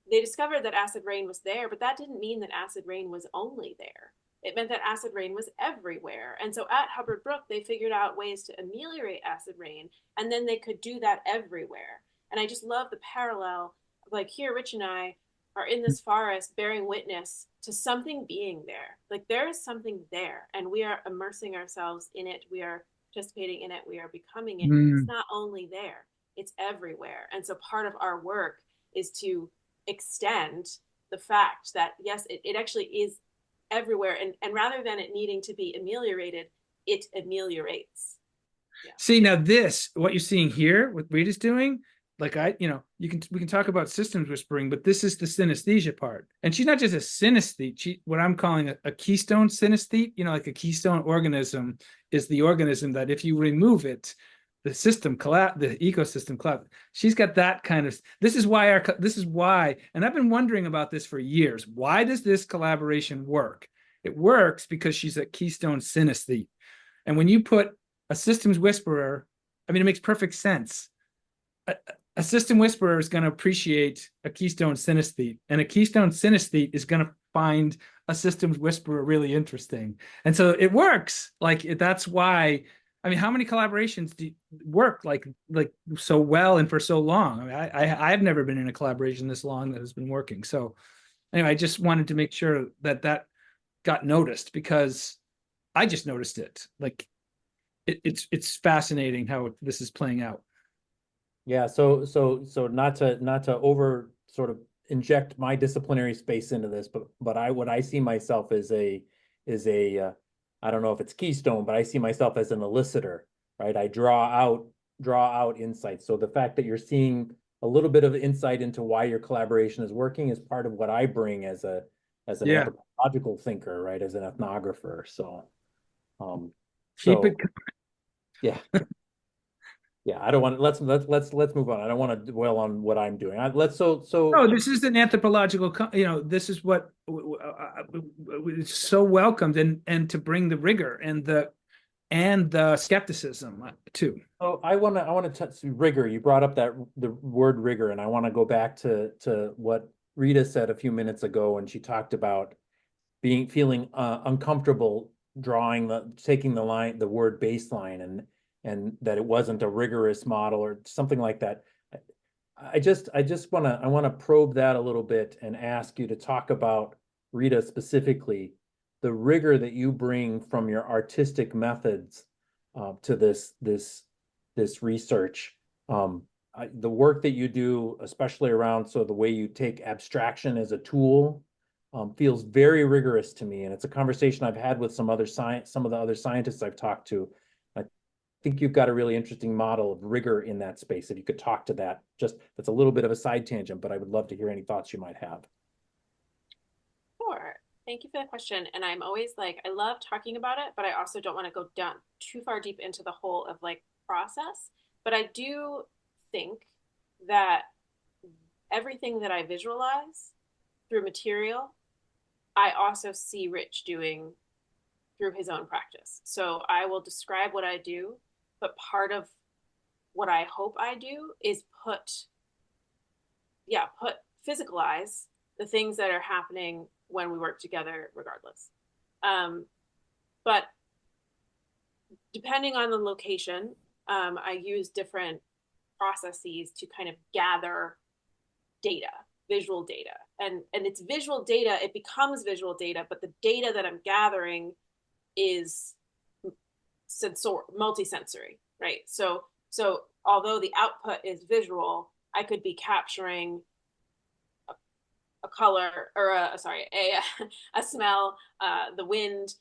Speaker 2: they discovered that acid rain was there, but that didn't mean that acid rain was only there. It meant that acid rain was everywhere. And so at Hubbard Brook, they figured out ways to ameliorate acid rain, and then they could do that everywhere. And I just love the parallel. Like, here, Rich and I are in this forest bearing witness to something being there. Like, there is something there, and we are immersing ourselves in it. We are participating in it. We are becoming it. It's not only there, it's everywhere. And so part of our work is to extend the fact that, yes, it actually is everywhere. And rather than it needing to be ameliorated, it ameliorates. Yeah.
Speaker 3: See, now this, what you're seeing here, what Rita's doing, like we can talk about systems whispering, but this is the synesthesia part. And she's not just a synesthete, what I'm calling a keystone synesthete, like a keystone organism is the organism that if you remove it, the system collapse, the ecosystem collapse. She's got that kind of, this is why, and I've been wondering about this for years. Why does this collaboration work? It works because she's a keystone synesthete. And when you put a systems whisperer, I mean, it makes perfect sense. A system whisperer is going to appreciate a keystone synesthete, and a keystone synesthete is going to find a systems whisperer really interesting. And so it works. Like, that's why, I mean, how many collaborations do work like so well and for so long? I mean, I've never been in a collaboration this long that has been working. So anyway, I just wanted to make sure that got noticed, because I just noticed it. Like, it's fascinating how this is playing out.
Speaker 1: Yeah, so not to over sort of inject my disciplinary space into this, but what I see myself as I don't know if it's keystone, but I see myself as an elicitor, right? I draw out insights. So the fact that you're seeing a little bit of insight into why your collaboration is working is part of what I bring as an anthropological thinker, right? As an ethnographer. So
Speaker 3: Keep it.
Speaker 1: yeah. Yeah, I don't want let's move on. I don't want to dwell on what I'm doing.
Speaker 3: No, this is an anthropological. This is what it's so welcomed, and to bring the rigor and the skepticism too.
Speaker 1: Oh, I want to touch rigor. You brought up the word rigor, and I want to go back to what Rita said a few minutes ago when she talked about feeling uncomfortable taking the word baseline and that it wasn't a rigorous model or something like that. I want to probe that a little bit and ask you to talk about, Rita, specifically the rigor that you bring from your artistic methods to this research. The work that you do, especially around the way you take abstraction as a tool, feels very rigorous to me, and it's a conversation I've had with some of the other scientists I've talked to. I think you've got a really interesting model of rigor in that space. If you could talk to that, that's a little bit of a side tangent, but I would love to hear any thoughts you might have.
Speaker 2: Sure. Thank you for the question. And I'm always like, I love talking about it, but I also don't want to go down too far deep into the whole of like process. But I do think that everything that I visualize through material, I also see Rich doing through his own practice. So I will describe what I do, but part of what I hope I do is physicalize the things that are happening when we work together regardless. But depending on the location, I use different processes to kind of gather data, visual data. And it's visual data, it becomes visual data, but the data that I'm gathering is multi-sensory, right? So although the output is visual, I could be capturing a color or a smell, the wind,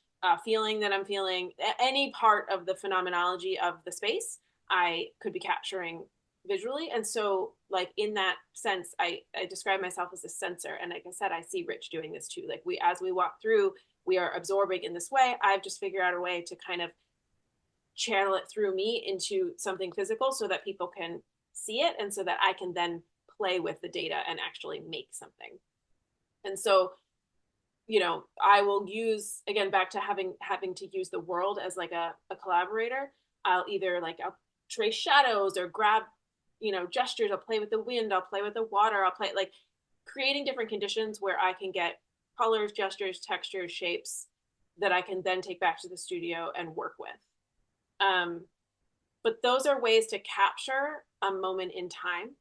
Speaker 2: feeling that I'm feeling, any part of the phenomenology of the space, I could be capturing visually. And so like in that sense, I describe myself as a sensor. And like I said, I see Rich doing this too. Like as we walk through, we are absorbing in this way. I've just figured out a way to kind of channel it through me into something physical so that people can see it and so that I can then play with the data and actually make something. And so, you know, I will use, again, back to having to use the world as like a collaborator. I'll trace shadows or grab, you know, gestures. I'll play with the wind. I'll play with the water. I'll play like creating different conditions where I can get colors, gestures, textures, shapes that I can then take back to the studio and work with. But those are ways to capture a moment in time,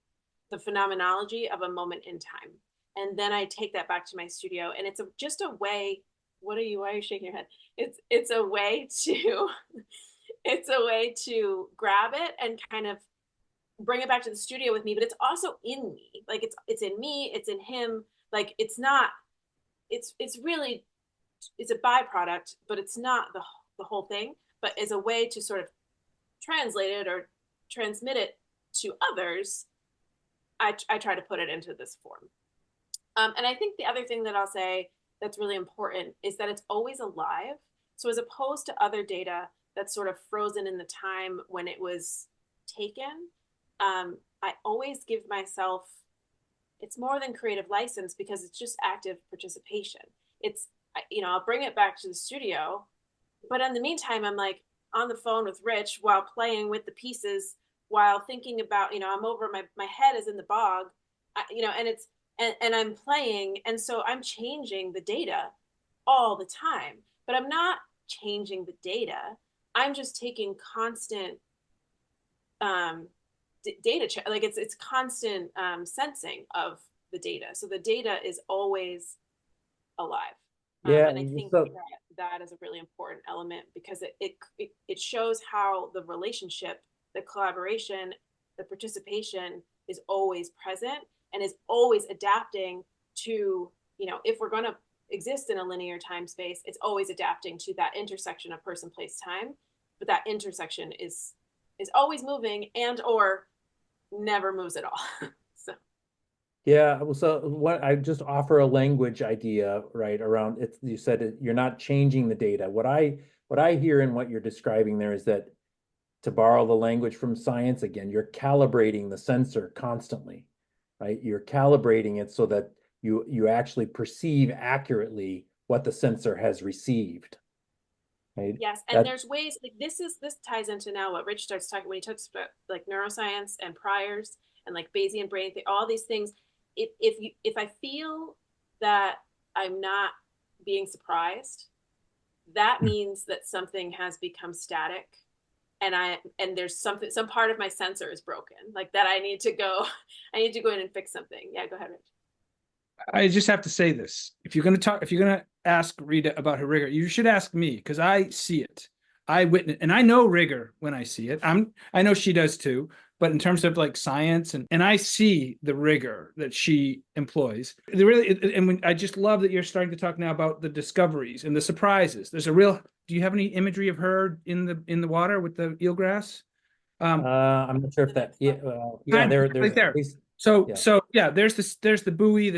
Speaker 2: the phenomenology of a moment in time. And then I take that back to my studio, and it's just a way. Why are you shaking your head? It's a way to, it's a way to grab it and kind of bring it back to the studio with me, but it's also in me. Like it's in me, it's in him. Like it's not, it's really, it's a byproduct, but it's not the whole thing, but as a way to sort of translate it or transmit it to others, I try to put it into this form. And I think the other thing that I'll say that's really important is that it's always alive. So as opposed to other data that's sort of frozen in the time when it was taken, I always give myself, it's more than creative license because it's just active participation. It's, you know, I'll bring it back to the studio, but in the meantime, I'm like on the phone with Rich while playing with the pieces, while thinking about, you know, I'm over, my head is in the bog, you know, and it's, and I'm playing. And so I'm changing the data all the time, but I'm not changing the data. I'm just taking constant data, like it's constant sensing of the data. So the data is always alive.
Speaker 1: Yeah,
Speaker 2: and I think
Speaker 1: so
Speaker 2: that is a really important element because it shows how the relationship, the collaboration, the participation is always present and is always adapting to, you know, if we're going to exist in a linear time space, it's always adapting to that intersection of person, place, time. But that intersection is always moving and or never moves at all. So
Speaker 1: yeah, well, so what I just offer a language idea, right, around it. You said you're not changing the data. What I hear in what you're describing there is that, to borrow the language from science again, you're calibrating the sensor constantly, right? You're calibrating it so that you actually perceive accurately what the sensor has received. Right?
Speaker 2: Yes, and there's ways like this ties into now what Rich starts talking when he talks about like neuroscience and priors and like Bayesian brain, all these things. If I feel that I'm not being surprised, that means that something has become static, and there's some part of my sensor is broken, like that I need to go in and fix something. Yeah, go ahead, Rich.
Speaker 3: I just have to say this. If you're going to ask Rita about her rigor, you should ask me because I see it. I witness, and I know rigor when I see it. I know she does too, but in terms of like science and I see the rigor that she employs. I just love that you're starting to talk now about the discoveries and the surprises. There's a real, do you have any imagery of her in the water with the eelgrass?
Speaker 1: I'm not sure if that, there's
Speaker 3: right there. There's the buoy,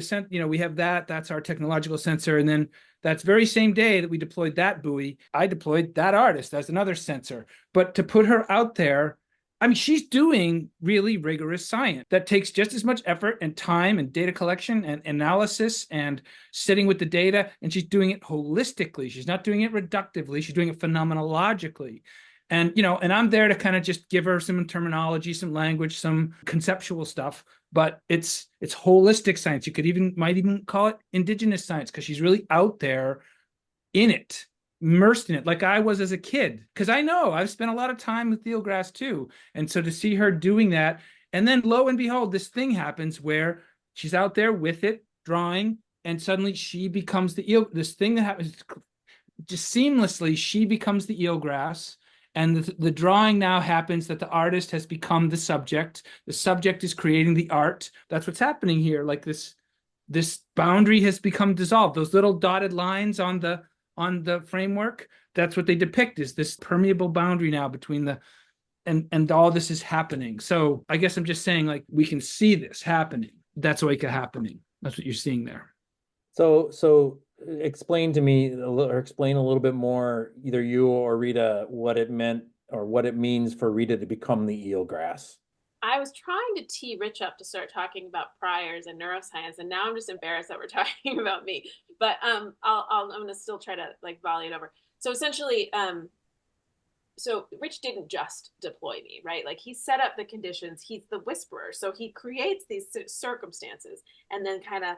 Speaker 3: we have that's our technological sensor. And then that's very same day that we deployed that buoy, I deployed that artist as another sensor. But to put her out there, I mean, she's doing really rigorous science that takes just as much effort and time and data collection and analysis and sitting with the data. And she's doing it holistically. She's not doing it reductively. She's doing it phenomenologically. And, and I'm there to kind of just give her some terminology, some language, some conceptual stuff, but it's holistic science. You might even call it indigenous science because she's really out there in it, immersed in it, like I was as a kid. Because I know I've spent a lot of time with eelgrass too. And so to see her doing that And then lo and behold, this thing happens where she's out there with it, drawing, and suddenly she becomes the eel. This thing that happens just seamlessly, she becomes the eelgrass. And the drawing now happens that the artist has become the subject. The subject is creating the art. That's what's happening here. Like this boundary has become dissolved. Those little dotted lines on the framework, that's what they depict, is this permeable boundary now between the and all this is happening. So I guess I'm just saying, like, we can see this happening. That's Oika happening. That's what you're seeing there.
Speaker 1: So explain to me, or explain a little bit more, either you or Rita, what it meant or what it means for Rita to become the eelgrass.
Speaker 2: I was trying to tee Rich up to start talking about priors and neuroscience, and now I'm just embarrassed that we're talking about me. But I'm gonna still try to like volley it over. So essentially, so Rich didn't just deploy me, right? Like, he set up the conditions. He's the whisperer, so he creates these circumstances and then kind of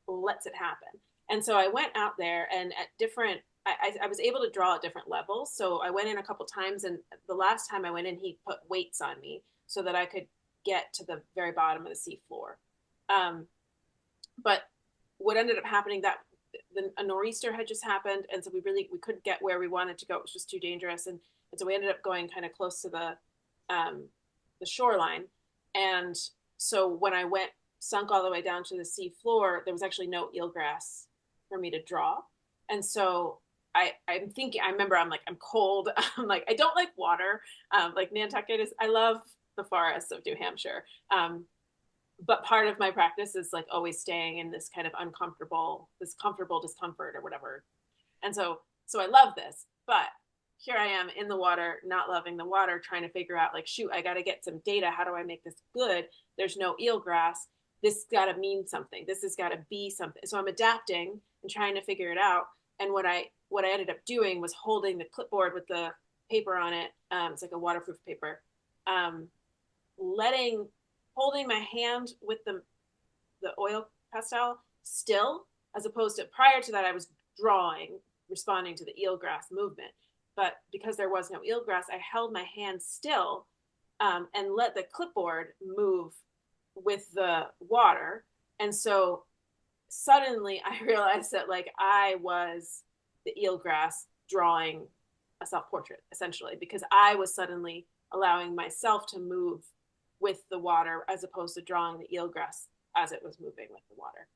Speaker 2: lets it happen. And so I went out there, and at different, I was able to draw at different levels. So I went in a couple times, and the last time I went in, he put weights on me so that I could get to the very bottom of the sea floor. But what ended up happening, that a nor'easter had just happened, and so we couldn't get where we wanted to go. It was just too dangerous, and so we ended up going kind of close to the shoreline. And so when I sunk all the way down to the sea floor, there was actually no eelgrass for me to draw. And so I'm thinking, I remember I'm cold. I'm like, I don't like water. Like Nantucket I love the forests of New Hampshire. But part of my practice is like always staying in this kind of comfortable discomfort or whatever. And so I love this, but here I am in the water, not loving the water, trying to figure out, like, shoot, I got to get some data. How do I make this good? There's no eelgrass. This got to mean something. This has got to be something. So I'm adapting and trying to figure it out. And what I ended up doing was holding the clipboard with the paper on it. It's like a waterproof paper. Holding my hand with the oil pastel still, as opposed to prior to that, I was drawing, responding to the eelgrass movement. But because there was no eelgrass, I held my hand still and let the clipboard move with the water. And so suddenly I realized that, like, I was the eelgrass drawing a self-portrait, essentially, because I was suddenly allowing myself to move with the water as opposed to drawing the eelgrass as it was moving with the water.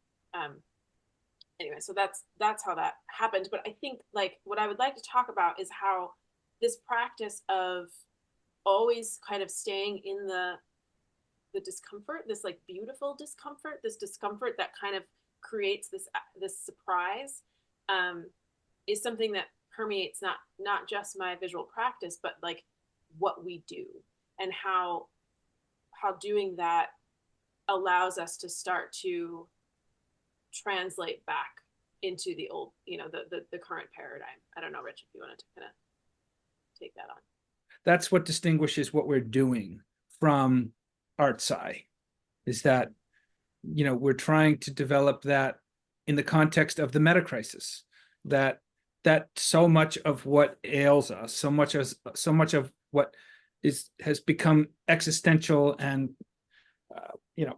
Speaker 2: Anyway, so that's how that happened. But I think, like, what I would like to talk about is how this practice of always kind of staying in the discomfort, this like beautiful discomfort, this discomfort that kind of creates this surprise, is something that permeates not just my visual practice, but like what we do, and how doing that allows us to start to translate back into the old, the current paradigm. I don't know, Rich, if you wanted to kind of take that on.
Speaker 3: That's what distinguishes what we're doing from ArtSci, is that, we're trying to develop that in the context of the metacrisis, that so much of what ails us, so much of what has become existential and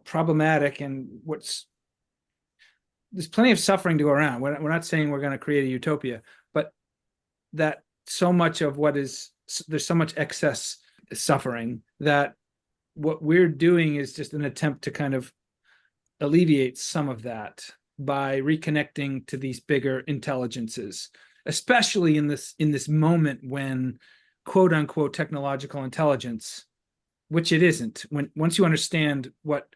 Speaker 3: problematic, and there's plenty of suffering to go around. We're not saying we're going to create a utopia, but that so much of there's so much excess suffering that what we're doing is just an attempt to kind of alleviate some of that by reconnecting to these bigger intelligences, especially in this moment when quote unquote technological intelligence, which it isn't. Once you understand what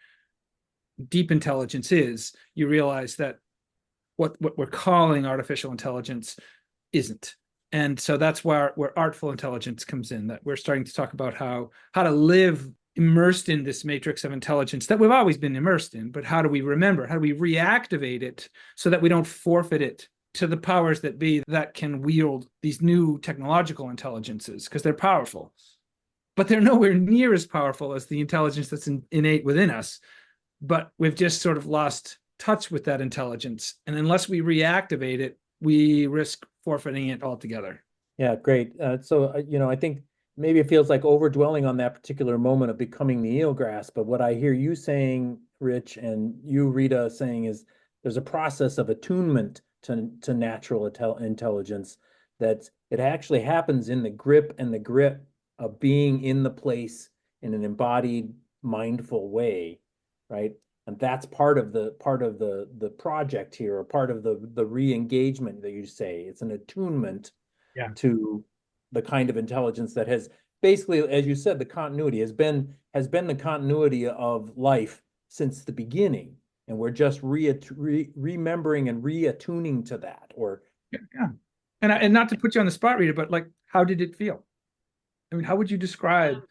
Speaker 3: deep intelligence is, you realize that what we're calling artificial intelligence isn't. And so that's where artful intelligence comes in, that we're starting to talk about how to live immersed in this matrix of intelligence that we've always been immersed in, but how do we remember? How do we reactivate it so that we don't forfeit it to the powers that be that can wield these new technological intelligences? Because they're powerful, but they're nowhere near as powerful as the intelligence that's innate within us. But we've just sort of lost touch with that intelligence. And unless we reactivate it, we risk forfeiting it altogether.
Speaker 1: Yeah, great. So, I think maybe it feels like overdwelling on that particular moment of becoming the eelgrass, but what I hear you saying, Rich, and you, Rita, saying is there's a process of attunement to natural intelligence that it actually happens in the grip and the grit of being in the place in an embodied, mindful way, right? And that's part of the project here, or part of the re-engagement that you say. It's an attunement
Speaker 3: Yeah.
Speaker 1: to the kind of intelligence that has basically, as you said, the continuity has been the continuity of life since the beginning, and we're just remembering and reattuning to that. Or
Speaker 3: Yeah. And not to put you on the spot, Rita, but like, how did it feel? I mean, how would you describe,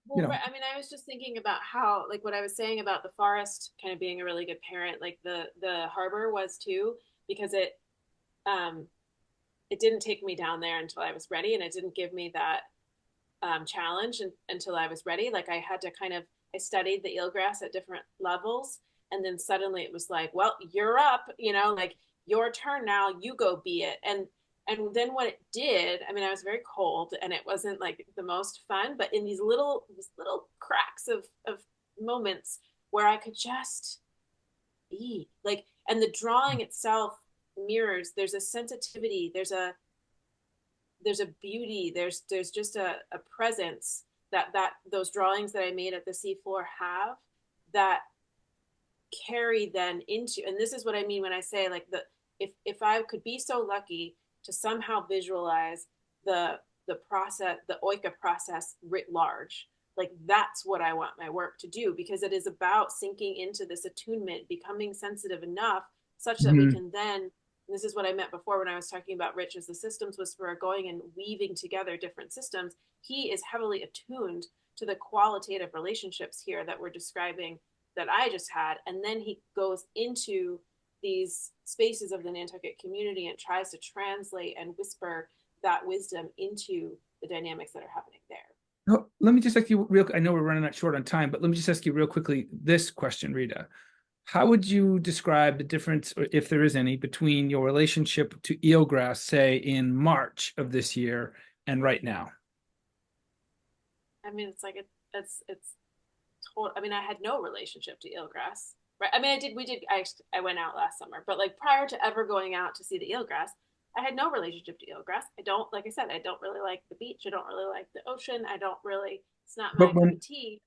Speaker 2: well, right, I mean, I was just thinking about how, like what I was saying about the forest kind of being a really good parent, like the harbor was too, because it didn't take me down there until I was ready, and it didn't give me that challenge until I was ready. Like I had to I studied the eelgrass at different levels, and then suddenly it was like, well, you're up, like your turn now, you go be it. And then what it did, I mean, I was very cold and it wasn't like the most fun, but in these little cracks of moments where I could just be like, and the drawing itself mirrors, there's a sensitivity, there's a beauty, there's just a presence that those drawings that I made at the seafloor have, that carry then into, and this is what I mean when I say like if I could be so lucky to somehow visualize the process, the Oika process writ large, like that's what I want my work to do, because it is about sinking into this attunement, becoming sensitive enough such that we can then, this is what I meant before when I was talking about Rich as the systems whisperer, going and weaving together different systems. He is heavily attuned to the qualitative relationships here that we're describing that I just had. And then he goes into these spaces of the Nantucket community and tries to translate and whisper that wisdom into the dynamics that are happening there.
Speaker 3: No, let me just ask you real, I know we're running out short on time, but let me just ask you real quickly this question, Rita. How would you describe the difference, or if there is any, between your relationship to eelgrass, say in March of this year and right now?
Speaker 2: I mean, it's like it's total. I mean, I had no relationship to eelgrass, right? I mean, I went out last summer, but like prior to ever going out to see the eelgrass, I had no relationship to eelgrass. I don't, like I said, I don't really like the beach. I don't really like the ocean. It's not my cup of tea.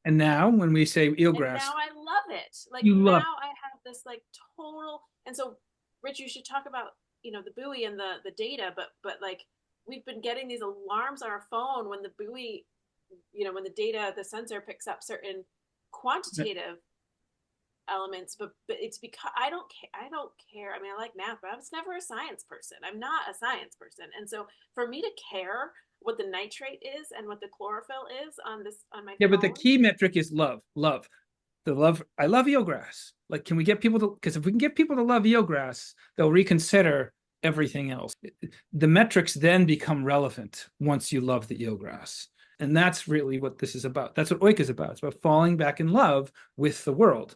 Speaker 3: And now when we say eelgrass,
Speaker 2: and now I love it. Like
Speaker 3: now
Speaker 2: I have this like total, and so Rich, you should talk about, the buoy and the data, but like we've been getting these alarms on our phone when the buoy, when the data, the sensor picks up certain quantitative elements, but it's because I don't care. I mean, I like math, but I was never a science person. I'm not a science person. And so for me to care what the nitrate is and what the chlorophyll is on my phone.
Speaker 3: But the key metric is love. I love eelgrass. Like, can we get people to, because if we can get people to love eelgrass, they'll reconsider everything else. The metrics then become relevant once you love the eelgrass. And that's really what this is about. That's what Oika is about. It's about falling back in love with the world.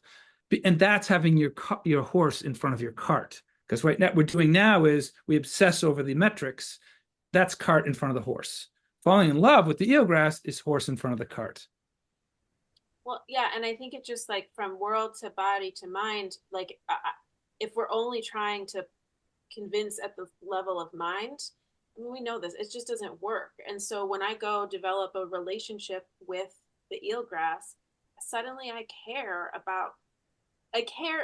Speaker 3: And that's having your horse in front of your cart. Because right now, what we're doing now is we obsess over the metrics. That's cart in front of the horse. Falling in love with the eelgrass is horse in front of the cart.
Speaker 2: Well, yeah, and I think it's just like from world to body to mind, like if we're only trying to convince at the level of mind, I mean, we know this, it just doesn't work. And so when I go develop a relationship with the eelgrass, suddenly I care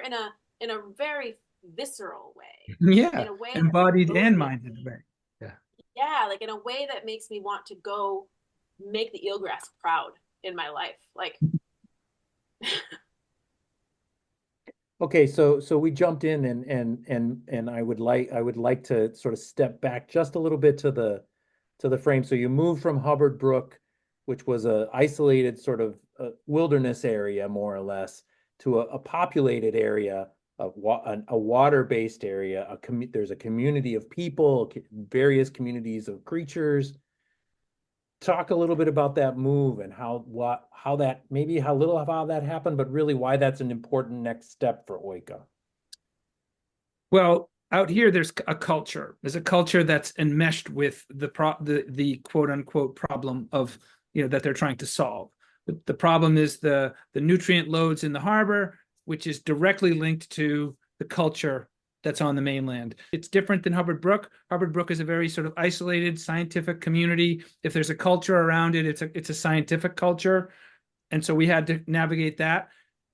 Speaker 2: in a very visceral way.
Speaker 3: Yeah,
Speaker 2: in a way
Speaker 3: embodied and minded way.
Speaker 2: Yeah, like in a way that makes me want to go make the eelgrass proud in my life. Like
Speaker 1: okay, so we jumped in and I would like to sort of step back just a little bit to the frame. So you moved from Hubbard Brook, which was a isolated sort of wilderness area, more or less, to a populated area, a water-based area. There's a community of people, various communities of creatures. Talk a little bit about that move and how that happened, but really why that's an important next step for Oika.
Speaker 3: Well, out here there's a culture. There's a culture that's enmeshed with the quote unquote problem of, that they're trying to solve. The problem is the nutrient loads in the harbor, which is directly linked to the culture that's on the mainland. It's different than Hubbard Brook. Hubbard Brook is a very sort of isolated scientific community. If there's a culture around it, it's a scientific culture. And so we had to navigate that.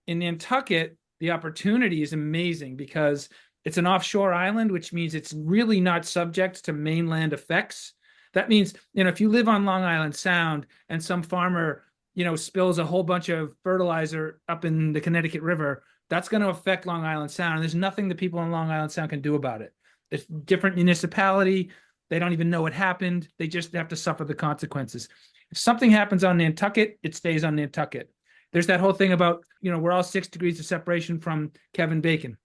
Speaker 3: In Nantucket, the opportunity is amazing because it's an offshore island, which means it's really not subject to mainland effects. That means, if you live on Long Island Sound and some farmer, spills a whole bunch of fertilizer up in the Connecticut River, that's going to affect Long Island Sound. And there's nothing the people on Long Island Sound can do about it. It's a different municipality. They don't even know what happened. They just have to suffer the consequences. If something happens on Nantucket, it stays on Nantucket. There's that whole thing about, we're all 6 degrees of separation from Kevin Bacon.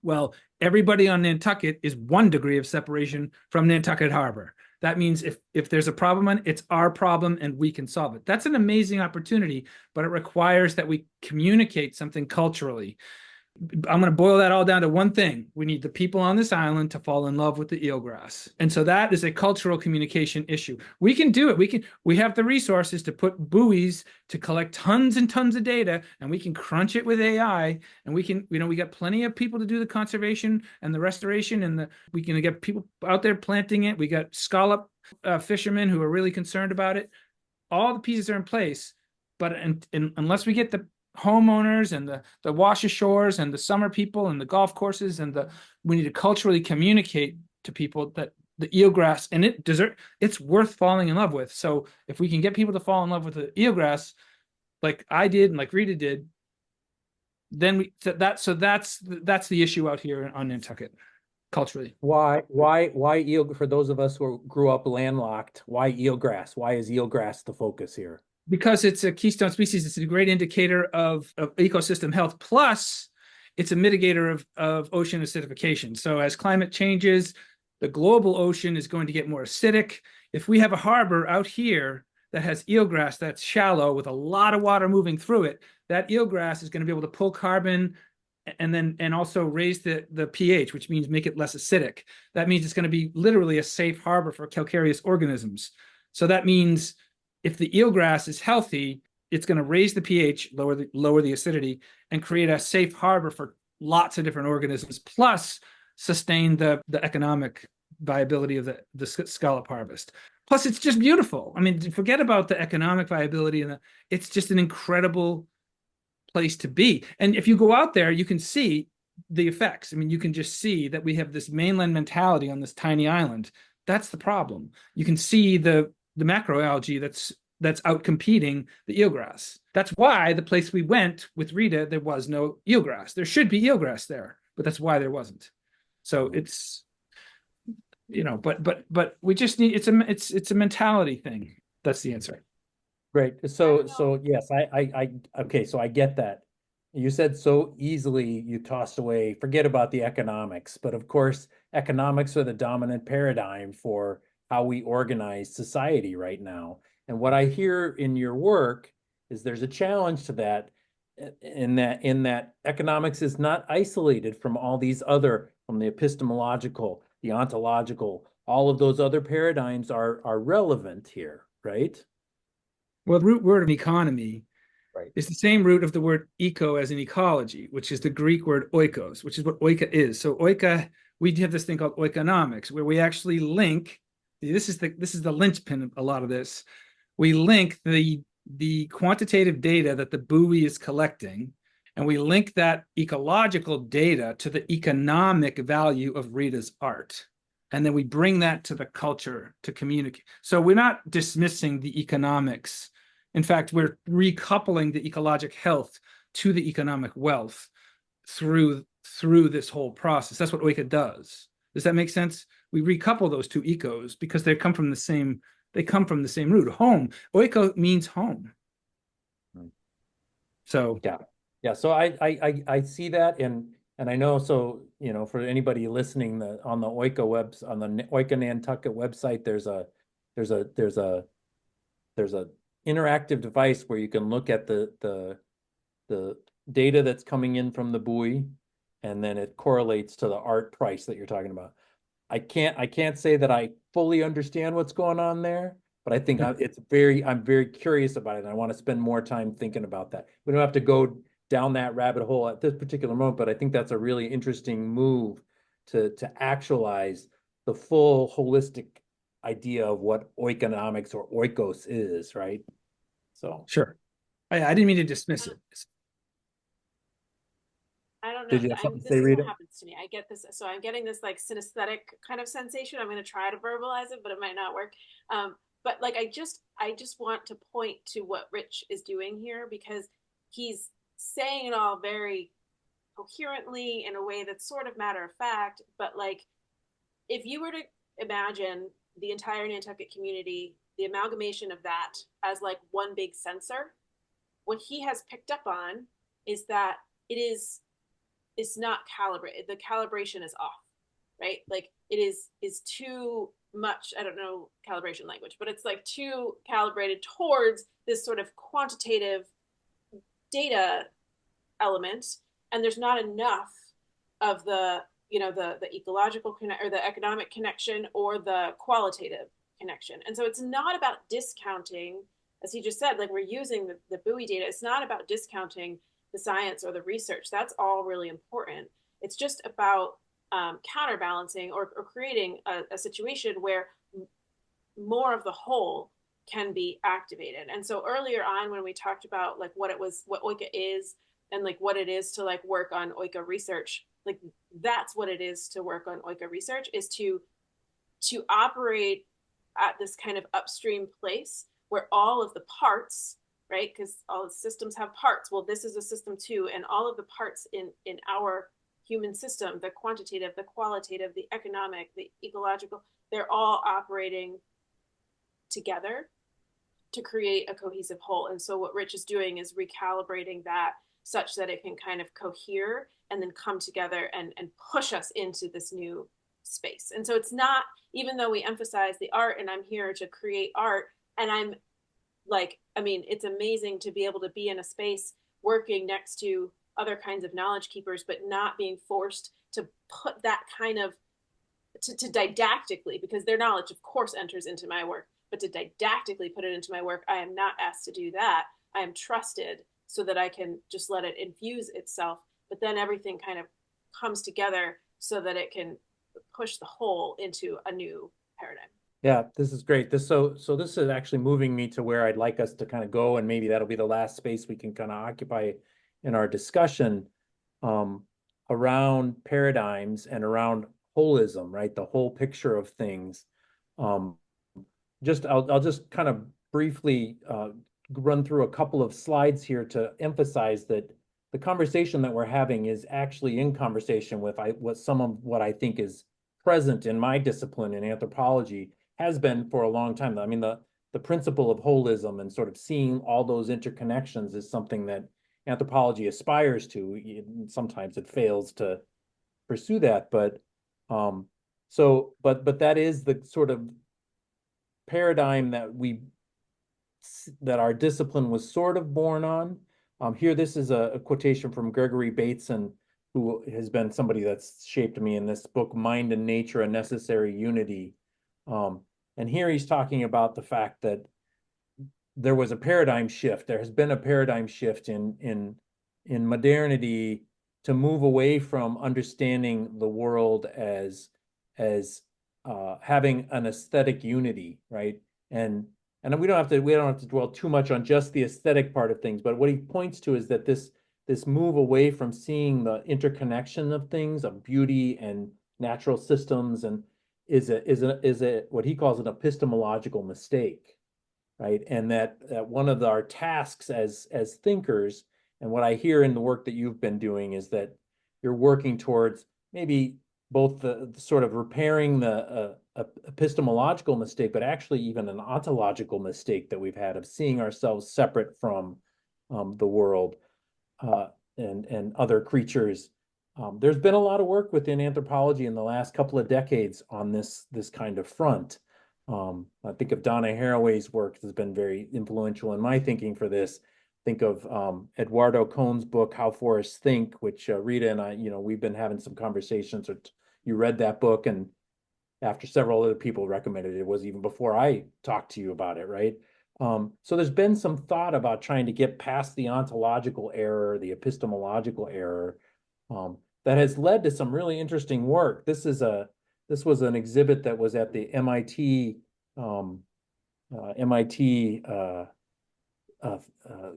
Speaker 3: Well, everybody on Nantucket is 1 degree of separation from Nantucket Harbor. That means if there's a problem, it's our problem and we can solve it. That's an amazing opportunity, but it requires that we communicate something culturally. I'm going to boil that all down to one thing. We need the people on this island to fall in love with the eelgrass. And so that is a cultural communication issue. We can do it. We have the resources to put buoys to collect tons and tons of data, and we can crunch it with AI. And we can, we got plenty of people to do the conservation and the restoration, and we can get people out there planting it. We got scallop fishermen who are really concerned about it. All the pieces are in place, but unless we get the homeowners and the wash ashores and the summer people and the golf courses we need to culturally communicate to people that the eelgrass and it's worth falling in love with. So if we can get people to fall in love with the eelgrass, like I did and like Rita did, then that's the issue out here on Nantucket culturally.
Speaker 1: Why eel? For those of us who grew up landlocked, why eelgrass? Why is eelgrass the focus here?
Speaker 3: Because it's a keystone species. It's a great indicator of ecosystem health. Plus, it's a mitigator of ocean acidification. So as climate changes, the global ocean is going to get more acidic. If we have a harbor out here that has eelgrass that's shallow with a lot of water moving through it, that eelgrass is going to be able to pull carbon and also raise the pH, which means make it less acidic. That means it's going to be literally a safe harbor for calcareous organisms. So that means if the eelgrass is healthy, it's going to raise the pH, lower the acidity, and create a safe harbor for lots of different organisms, plus sustain the economic viability of the scallop harvest. Plus, it's just beautiful. I mean, forget about the economic viability, it's just an incredible place to be. And if you go out there, you can see the effects. I mean, you can just see that we have this mainland mentality on this tiny island. That's the problem. You can see the macroalgae that's out competing the eelgrass. That's why the place we went with Rita, there was no eelgrass. There should be eelgrass there, but that's why there wasn't. So it's, but we just need, it's a mentality thing. That's the answer.
Speaker 1: Great. So yes, okay. So I get that. You said so easily you tossed away, forget about the economics, but of course, economics are the dominant paradigm for how we organize society right now. And what I hear in your work is there's a challenge to that, in that economics is not isolated from all these other, from the epistemological, the ontological, all of those other paradigms are relevant here, right?
Speaker 3: Well, the root word of economy
Speaker 1: Right.
Speaker 3: is the same root of the word eco as in ecology, which is the Greek word oikos, which is what oika is. So oika, we have this thing called oikonomics, where we actually link. This is the linchpin of a lot of this. We link the quantitative data that the buoy is collecting, and we link that ecological data to the economic value of Rita's art. And then we bring that to the culture to communicate. So we're not dismissing the economics. In fact, we're recoupling the ecologic health to the economic wealth through this whole process. That's what Oika does. Does that make sense? We recouple those two ecos because they come from the same root. Home. Oiko means home. So
Speaker 1: yeah. So I see that, and I know. So for anybody listening, on the Oika Nantucket website, there's a interactive device where you can look at the data that's coming in from the buoy, and then it correlates to the art price that you're talking about. I can't say that I fully understand what's going on there, but I think I'm very curious about it. And I want to spend more time thinking about that. We don't have to go down that rabbit hole at this particular moment, but I think that's a really interesting move to actualize the full holistic idea of what oikonomics or oikos is, right? So
Speaker 3: Sure. I didn't mean to dismiss it.
Speaker 2: I don't know.
Speaker 1: did you have something to
Speaker 2: This
Speaker 1: say,
Speaker 2: is what
Speaker 1: Rita?
Speaker 2: happens to me. I get this. So I'm getting this like synesthetic kind of sensation. I'm going to try to verbalize it, but it might not work. But like, I just want to point to what Rich is doing here, because he's saying it all very coherently in a way that's sort of matter of fact. But like, if you were to imagine the entire Nantucket community, the amalgamation of that as like one big sensor, what he has picked up on is that it's not calibrated. The calibration is off, right? Like it is too much. I don't know calibration language, but it's like too calibrated towards this sort of quantitative data element, and there's not enough of the the ecological or the economic connection or the qualitative connection. And so it's not about discounting, as he just said, like we're using the buoy data. It's not about discounting the science or the research. That's all really important. It's just about counterbalancing or creating a situation where more of the whole can be activated. And so earlier on, when we talked about like what Oika is, and like what it is to like work on Oika research, like that's what it is to work on Oika research, is to operate at this kind of upstream place where all of the parts, right? Because all the systems have parts. Well, this is a system too, and all of the parts in our human system, the quantitative, the qualitative, the economic, the ecological, they're all operating together to create a cohesive whole. And so what Rich is doing is recalibrating that such that it can kind of cohere and then come together and push us into this new space. And so it's not, even though we emphasize the art and I'm here to create art, and I'm like, I mean, it's amazing to be able to be in a space working next to other kinds of knowledge keepers, but not being forced to put that kind of, to didactically, because their knowledge of course enters into my work, but to didactically put it into my work, I am not asked to do that. I am trusted so that I can just let it infuse itself, but then everything kind of comes together so that it can push the whole into a new paradigm.
Speaker 1: Yeah, this is great. So this is actually moving me to where I'd like us to kind of go, and maybe that'll be the last space we can kind of occupy in our discussion around paradigms and around holism, right? The whole picture of things. I'll just kind of briefly run through a couple of slides here to emphasize that the conversation that we're having is actually in conversation with some of what I think is present in my discipline in anthropology, has been for a long time. I mean, the principle of holism and sort of seeing all those interconnections is something that anthropology aspires to. Sometimes it fails to pursue that, but that is the sort of paradigm that our discipline was sort of born on. Here, this is a quotation from Gregory Bateson, who has been somebody that's shaped me in this book, Mind and Nature, A Necessary Unity. And here he's talking about the fact that there was a paradigm shift. There has been a paradigm shift in modernity to move away from understanding the world as having an aesthetic unity, right? And we don't have to dwell too much on just the aesthetic part of things, but what he points to is that this move away from seeing the interconnection of things, of beauty and natural systems, and is a what he calls an epistemological mistake, right? And that one of our tasks as thinkers, and what I hear in the work that you've been doing, is that you're working towards maybe both the sort of repairing the epistemological mistake, but actually even an ontological mistake that we've had of seeing ourselves separate from the world and other creatures. There's been a lot of work within anthropology in the last couple of decades on this kind of front. I think of Dena Haden's work has been very influential in my thinking for this. Think of Eduardo Cohn's book, How Forests Think, which Rita and I, we've been having some conversations. Or you read that book, and after several other people recommended it, it was even before I talked to you about it, right? So there's been some thought about trying to get past the ontological error, the epistemological error, that has led to some really interesting work. This was an exhibit that was at the MIT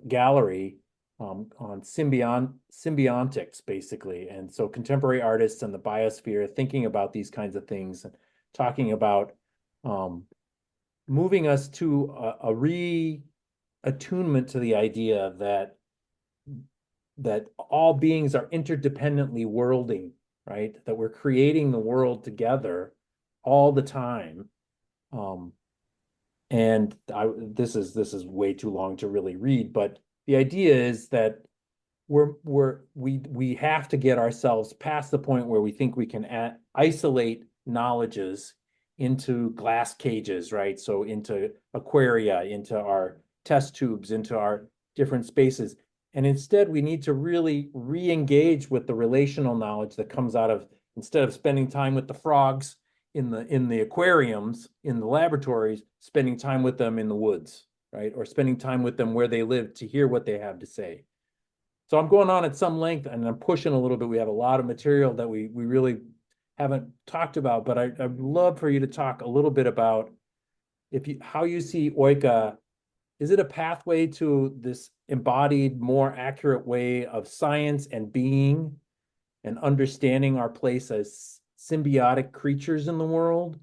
Speaker 1: gallery on symbiontics, basically. And so contemporary artists and the biosphere thinking about these kinds of things and talking about moving us to a re-attunement to the idea that all beings are interdependently worlding, right? That we're creating the world together all the time. And this is way too long to really read, but the idea is that we have to get ourselves past the point where we think we can isolate knowledges into glass cages, right? So into aquaria, into our test tubes, into our different spaces. And instead, we need to really re-engage with the relational knowledge that comes out of, instead of spending time with the frogs in the aquariums, in the laboratories, spending time with them in the woods, right? Or spending time with them where they live to hear what they have to say. So I'm going on at some length and I'm pushing a little bit. We have a lot of material that we really haven't talked about, but I'd love for you to talk a little bit about how you see Oika. Is it a pathway to this embodied, more accurate way of science and being and understanding our place as symbiotic creatures in the world?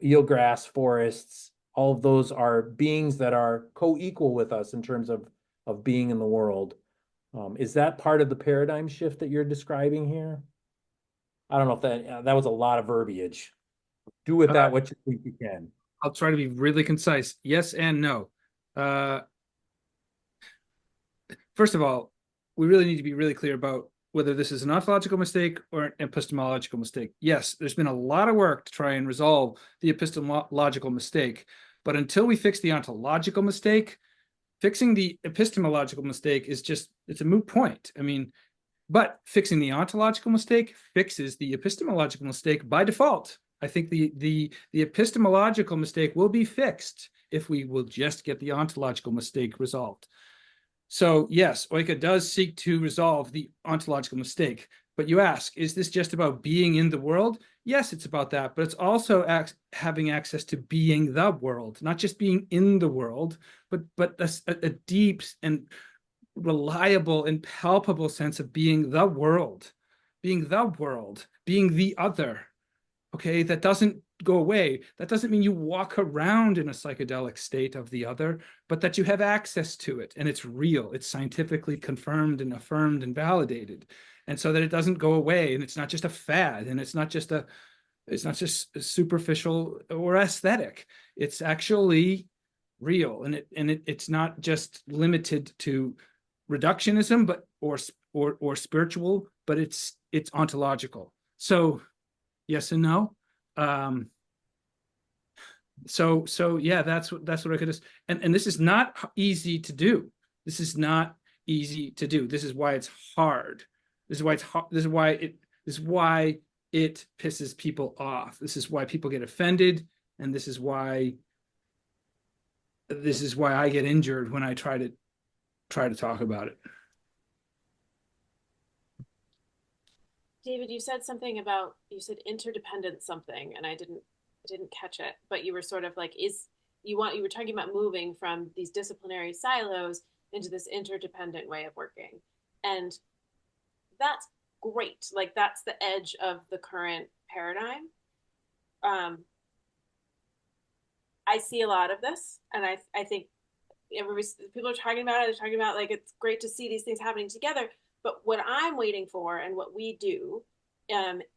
Speaker 1: Eelgrass forests, all of those are beings that are co-equal with us in terms of being in the world. Is that part of the paradigm shift that you're describing here? I don't know if that was a lot of verbiage. Do with that what you think you can.
Speaker 3: I'll try to be really concise. Yes and no. First of all, we really need to be really clear about whether this is an ontological mistake or an epistemological mistake. Yes, there's been a lot of work to try and resolve the epistemological mistake, but until we fix the ontological mistake, fixing the epistemological mistake it's a moot point. I mean, but fixing the ontological mistake fixes the epistemological mistake by default. I think the epistemological mistake will be fixed if we will just get the ontological mistake resolved. So yes, Oika does seek to resolve the ontological mistake. But you ask, is this just about being in the world? Yes, it's about that, but it's also having access to being the world, not just being in the world, but a deep and reliable and palpable sense of being the world, being the other. Okay, that doesn't go away. That doesn't mean you walk around in a psychedelic state of the other, but that you have access to it and it's real. It's scientifically confirmed and affirmed and validated. And so that it doesn't go away and it's not just a fad and it's not just superficial or aesthetic. It's actually real and it's not just limited to reductionism or spiritual, but it's ontological. So yes and no. So yeah, that's what I could just, and this is not easy to do. This is not easy to do. This is why it's hard. This is why it's hard. This is why it pisses people off. This is why people get offended, and this is why I get injured when I try to talk about it.
Speaker 2: David, you said something about, you said interdependent something, and I didn't catch it, but you were sort of like, you were talking about moving from these disciplinary silos into this interdependent way of working. And that's great. Like that's the edge of the current paradigm. I see a lot of this, and I think people are talking about it. They're talking about like it's great to see these things happening together. But what I'm waiting for, and what we do,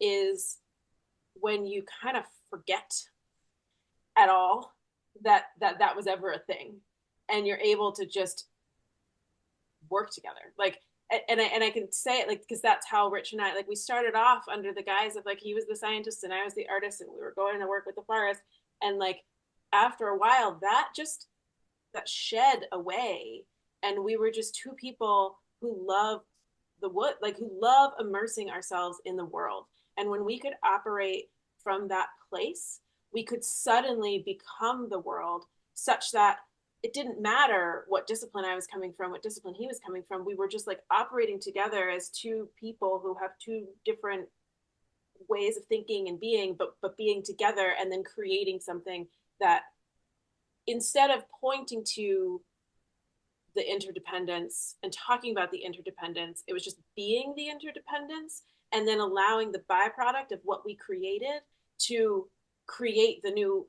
Speaker 2: is when you kind of forget at all that was ever a thing, and you're able to just work together. Like, and I can say it like because that's how Rich and I, like, we started off under the guise of like he was the scientist and I was the artist, and we were going to work with the forest, and like after a while that just that shed away, and we were just two people who love the wood, like who love immersing ourselves in the world. And when we could operate from that place, we could suddenly become the world, such that it didn't matter what discipline I was coming from, what discipline he was coming from. We were just like operating together as two people who have two different ways of thinking and being, but being together and then creating something that, instead of pointing to the interdependence and talking about the interdependence, it was just being the interdependence and then allowing the byproduct of what we created to create the new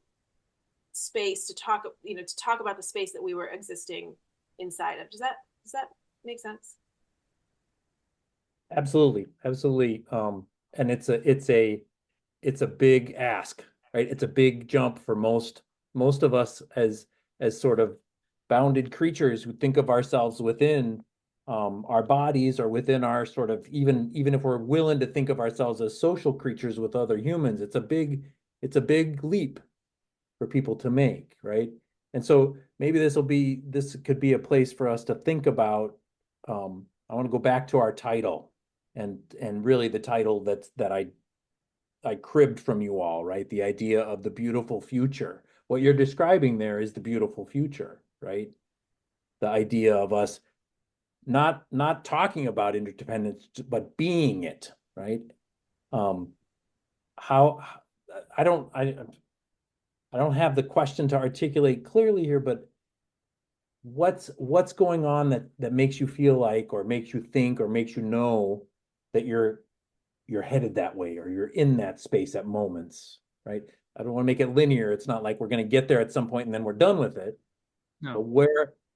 Speaker 2: space to talk, to talk about the space that we were existing inside of. Does that make sense?
Speaker 1: Absolutely, absolutely. And it's a big ask, right? It's a big jump for most of us as sort of bounded creatures who think of ourselves within our bodies, or within our sort of, even if we're willing to think of ourselves as social creatures with other humans. It's a big leap for people to make, right? And so maybe this could be a place for us to think about. I want to go back to our title, and really the title that I cribbed from you all, right? The idea of the beautiful future. What you're describing there is the beautiful future, right? The idea of us not talking about interdependence, but being it, right? How I don't have the question to articulate clearly here, but what's going on that makes you feel like, or makes you think, or makes you know that you're headed that way, or you're in that space at moments, right? I don't want to make it linear. It's not like we're going to get there at some point and then we're done with it.
Speaker 3: No.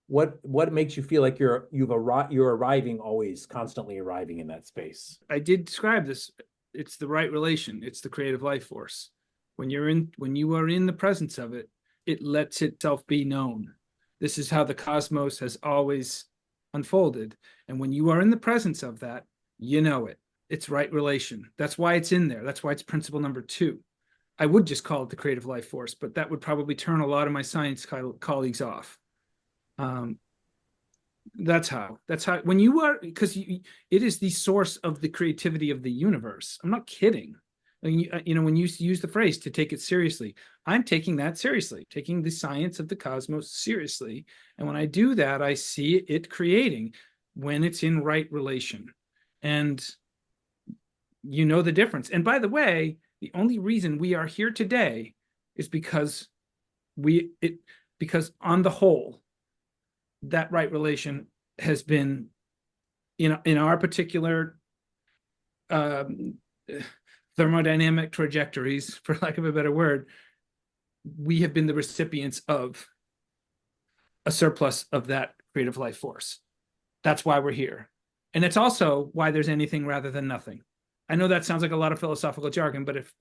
Speaker 1: But what makes you feel like you're arriving, always constantly arriving in that space?
Speaker 3: I did describe this. It's the right relation. It's the creative life force. When you are in the presence of it, it lets itself be known. This is how the cosmos has always unfolded. And when you are in the presence of that, you know it. It's right relation. That's why it's in there. That's why it's principle number 2. I would just call it the creative life force, but that would probably turn a lot of my science colleagues off. That's how when you are, because it is the source of the creativity of the universe. I'm not kidding. When you use the phrase to take it seriously, I'm taking that seriously, taking the science of the cosmos seriously. And when I do that, I see it creating when it's in right relation. And you know the difference. And by the way, the only reason we are here today is because on the whole, that right relation has been, in our particular thermodynamic trajectories, for lack of a better word, we have been the recipients of a surplus of that creative life force. That's why we're here. And it's also why there's anything rather than nothing. I know that sounds like a lot of philosophical jargon, but if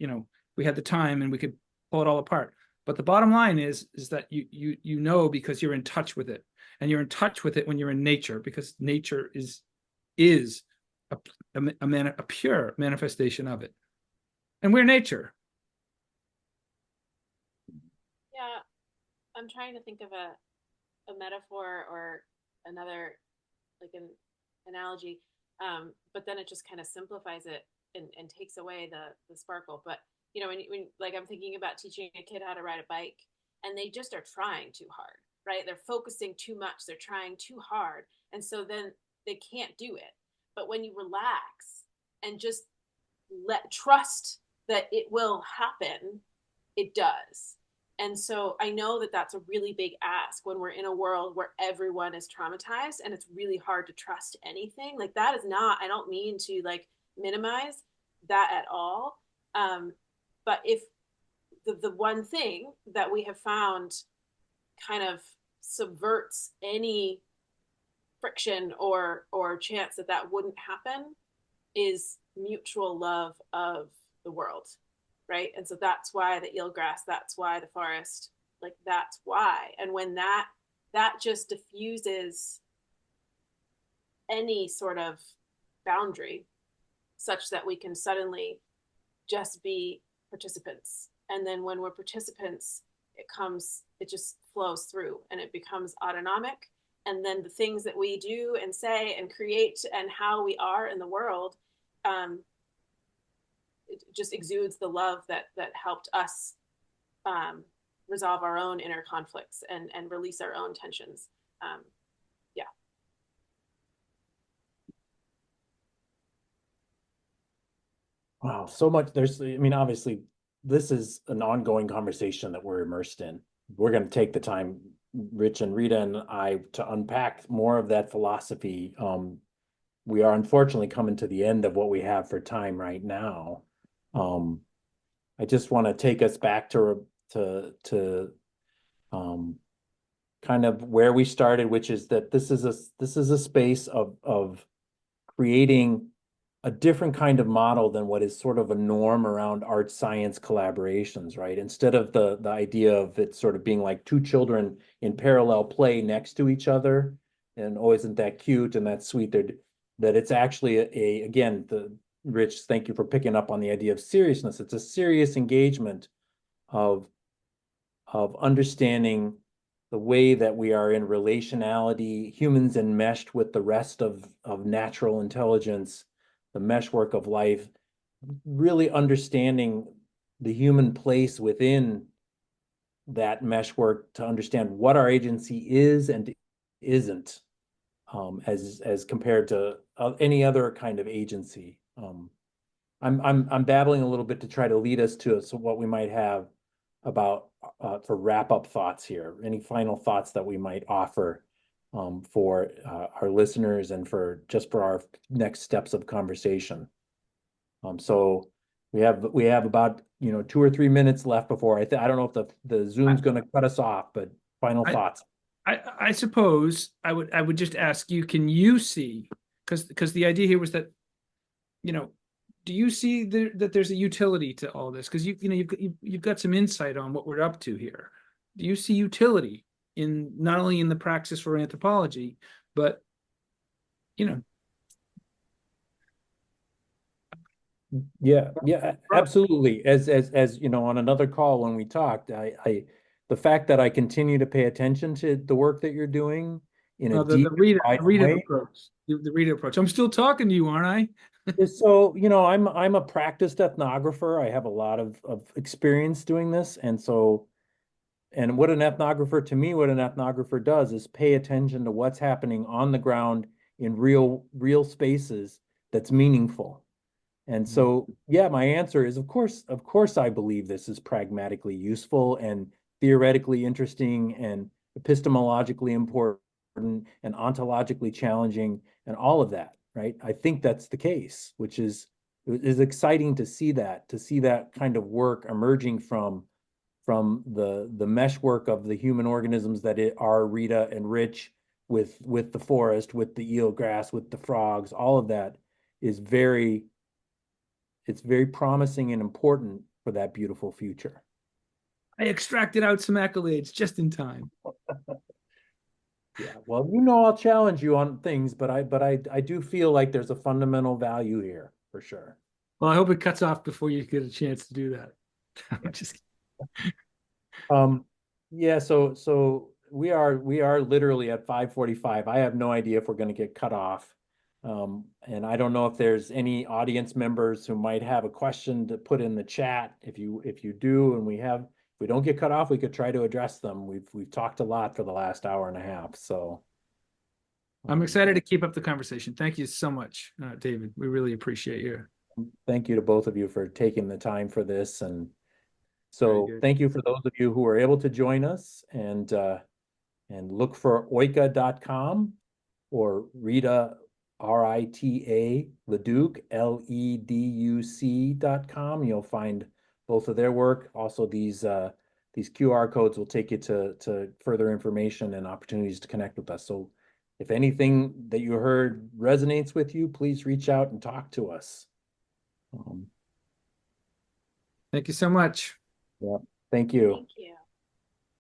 Speaker 3: we had the time and we could pull it all apart. But the bottom line is that you know, because you're in touch with it. And you're in touch with it when you're in nature, because nature is a pure manifestation of it. And we're nature.
Speaker 2: Yeah, I'm trying to think of a metaphor or another, like an analogy, but then it just kind of simplifies it and takes away the sparkle. But when like I'm thinking about teaching a kid how to ride a bike, and they just are trying too hard, right? They're focusing too much. They're trying too hard. And so then they can't do it. But when you relax and just trust that it will happen, it does. And so I know that that's a really big ask when we're in a world where everyone is traumatized and it's really hard to trust anything. Like, that is not, I don't mean to like minimize that at all. But if the one thing that we have found kind of subverts any friction or chance that wouldn't happen is mutual love of the world, right? And so that's why the eelgrass, that's why the forest, like that's why. And when that just diffuses any sort of boundary, such that we can suddenly just be participants. And then when we're participants, it just flows through and it becomes autonomic. And then the things that we do and say and create and how we are in the world, it just exudes the love that helped us resolve our own inner conflicts and release our own tensions. Yeah.
Speaker 1: Wow, so much. I mean, obviously, this is an ongoing conversation that we're immersed in. We're going to take the time, Rich and Rita and I, to unpack more of that philosophy. We are unfortunately coming to the end of what we have for time right now. I just want to take us back to kind of where we started, which is that this is a space of creating a different kind of model than what is sort of a norm around art science collaborations, right? Instead of the idea of it sort of being like two children in parallel play next to each other, and oh, isn't that cute and that's sweet, that it's actually again, Rich, thank you for picking up on the idea of seriousness. It's a serious engagement of understanding the way that we are in relationality, humans enmeshed with the rest of natural intelligence, the meshwork of life, really understanding the human place within that meshwork to understand what our agency is and isn't, as compared to any other kind of agency. I'm babbling a little bit to try to lead us to what we might have about for wrap-up thoughts here. Any final thoughts that we might offer for our listeners and for our next steps of conversation. So we have about 2 or 3 minutes left before I don't know if the Zoom's going to cut us off, but final thoughts.
Speaker 3: I suppose I would just ask you, can you see, because the idea here was that, do you see that there's a utility to all this? Because you've got some insight on what we're up to here. Do you see utility in not only in the praxis for anthropology, but
Speaker 1: Yeah, absolutely. As on another call when we talked, the fact that I continue to pay attention to the work that you're doing in a deep
Speaker 3: Rita
Speaker 1: way.
Speaker 3: approach. The Rita approach. I'm still talking to you, aren't I?
Speaker 1: So, I'm a practiced ethnographer. I have a lot of experience doing this. And what an ethnographer does is pay attention to what's happening on the ground in real spaces that's meaningful. And so, yeah, my answer is, of course, I believe this is pragmatically useful and theoretically interesting and epistemologically important and ontologically challenging and all of that, right? I think that's the case, which is exciting to see that kind of work emerging from the meshwork of the human organisms that are Rita and Rich with the forest, with the eelgrass, with the frogs. All of that is it's very promising and important for that beautiful future.
Speaker 3: I extracted out some accolades just in time.
Speaker 1: Yeah, well, I'll challenge you on things, but I do feel like there's a fundamental value here for sure.
Speaker 3: Well, I hope it cuts off before you get a chance to do that. I'm just
Speaker 1: yeah, so we are literally at 5:45. I have no idea if we're going to get cut off. And I don't know if there's any audience members who might have a question to put in the chat. If you do, and if we don't get cut off, we could try to address them. We've talked a lot for the last hour and a half, so
Speaker 3: I'm excited to keep up the conversation. Thank you so much, David. We really appreciate you.
Speaker 1: Thank you to both of you for taking the time for this, and so thank you for those of you who were able to join us, and look for Oika.com or Rita Leduc, LEDUC.com. You'll find both of their work. Also, these QR codes will take you to further information and opportunities to connect with us. So if anything that you heard resonates with you, please reach out and talk to us.
Speaker 3: Thank you so much.
Speaker 1: Yeah, thank you.